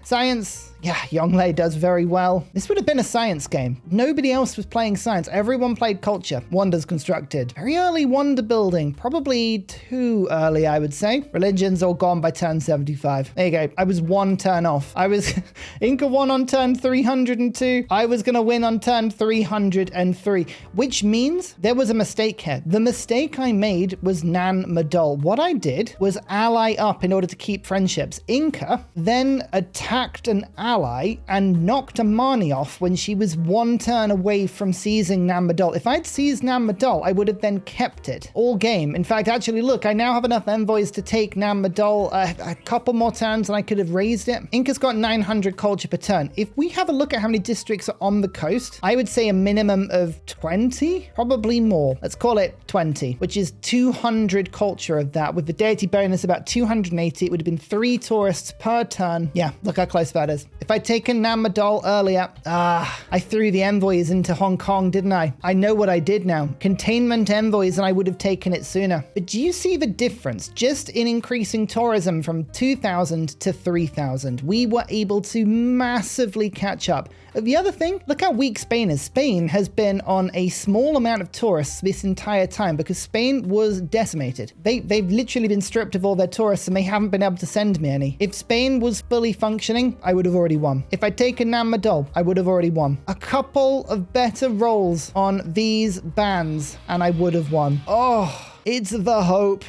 Science. Yeah, Yongle does very well. This would have been a science game. Nobody else was playing science. Everyone played culture. Wonders constructed. Very early wonder building. Probably too early, I would say. Religion's all gone by turn 75. There you go. I was 1 turn off. I was Inca won on turn 302. I was going to win on turn 303, which means there was a mistake here. The mistake I made was Nan Madol. What I did was ally up in order to keep friendships. Inca then attacked an ally and knocked Amani off when she was 1 turn away from seizing Nan Madol. If I'd seized Nan Madol, I would have then kept it all game. In fact, actually, look, I now have enough envoys to take Nan Madol a couple more turns and I could have raised it. Inca's got 900 culture per turn. If we have a look at how many districts are on the coast, I would say a minimum of 20, probably more. Let's call it 20, which is 200 culture of that. With the deity bonus, about 280, it would have been 3 tourists per turn. Yeah, look how close that is. If I'd taken Nan Madol earlier, I threw the envoys into Hong Kong, didn't I? I know what I did now. Containment envoys, and I would have taken it sooner. But do you see the difference? Just in increasing tourism from 2,000 to 3,000, we were able to massively catch up. The other thing, look how weak Spain is. Spain has been on a small amount of tourists this entire time because Spain was decimated. They've literally been stripped of all their tourists and they haven't been able to send me any. If Spain was fully functioning, I would have already won. If I'd taken Nan Madol, I would have already won. A couple of better rolls on these bands and I would have won. Oh, it's the hope.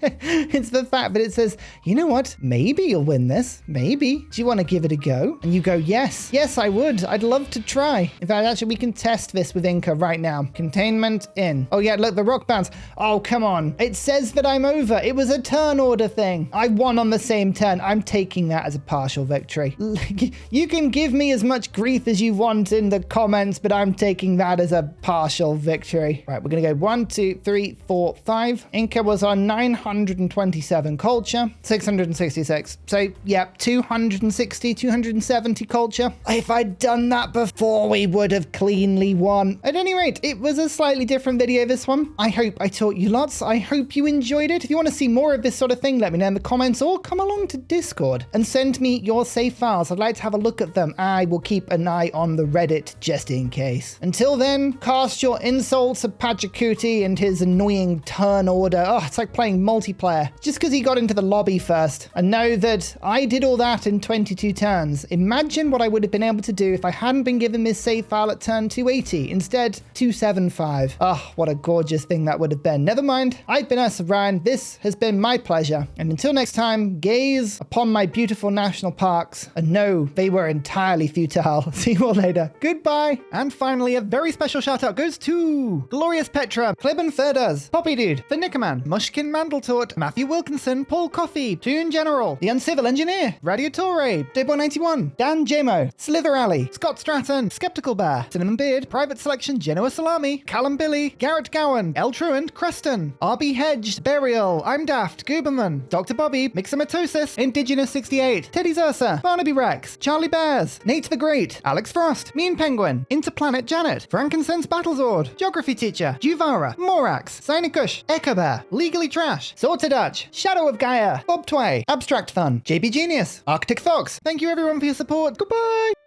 It's the fact that it says, you know what? Maybe you'll win this. Maybe. Do you want to give it a go? And you go, yes. Yes, I would. I'd love to try. In fact, actually, we can test this with Inca right now. Containment in. Oh, yeah, look, the rock bands. Oh, come on. It says that I'm over. It was a turn order thing. I won on the same turn. I'm taking that as a partial victory. You can give me as much grief as you want in the comments, but I'm taking that as a partial victory. Right, we're going to go 1, 2, 3, 4, 5. Inca was on 9 727 culture, 666. So, yeah, 260, 270 culture. If I'd done that before, we would have cleanly won. At any rate, it was a slightly different video, this one. I hope I taught you lots. I hope you enjoyed it. If you want to see more of this sort of thing, let me know in the comments or come along to Discord and send me your save files. I'd like to have a look at them. I will keep an eye on the Reddit just in case. Until then, cast your insults at Pachacuti and his annoying turn order. Oh, it's like playing multiplayer. Just because he got into the lobby first. And know that I did all that in 22 turns. Imagine what I would have been able to do if I hadn't been given this save file at turn 280. Instead, 275. Oh, what a gorgeous thing that would have been. Never mind. I've been Ursa Ryan. This has been my pleasure. And until next time, gaze upon my beautiful national parks and know they were entirely futile. See you all later. Goodbye. And finally, a very special shout out goes to Glorious Petra, Clibben Ferdas, Poppy Dude, The Nickerman, Mushkin Mandeltort, Matthew Wilkinson, Paul Coffey, Toon General, The Uncivil Engineer, Radiatore, Debo91, Dan Jamo, Slither Alley, Scott Stratton, Skeptical Bear, Cinnamon Beard, Private Selection, Genoa Salami, Callum Billy, Garrett Gowan, El Truant, Creston, RB Hedged, Burial, I'm Daft, Gooberman, Dr. Bobby, Mixomatosis, Indigenous 68, Teddy's Ursa, Barnaby Rex, Charlie Bears, Nate the Great, Alex Frost, Mean Penguin, Interplanet Janet, Frankincense Battlezord, Geography Teacher, Juvara, Morax, Sinikush, Echo Bear, Legally Trash, Sorted Dutch, Shadow of Gaia, Bob Tway, Abstract Fun, JB Genius, Arctic Fox. Thank you everyone for your support. Goodbye.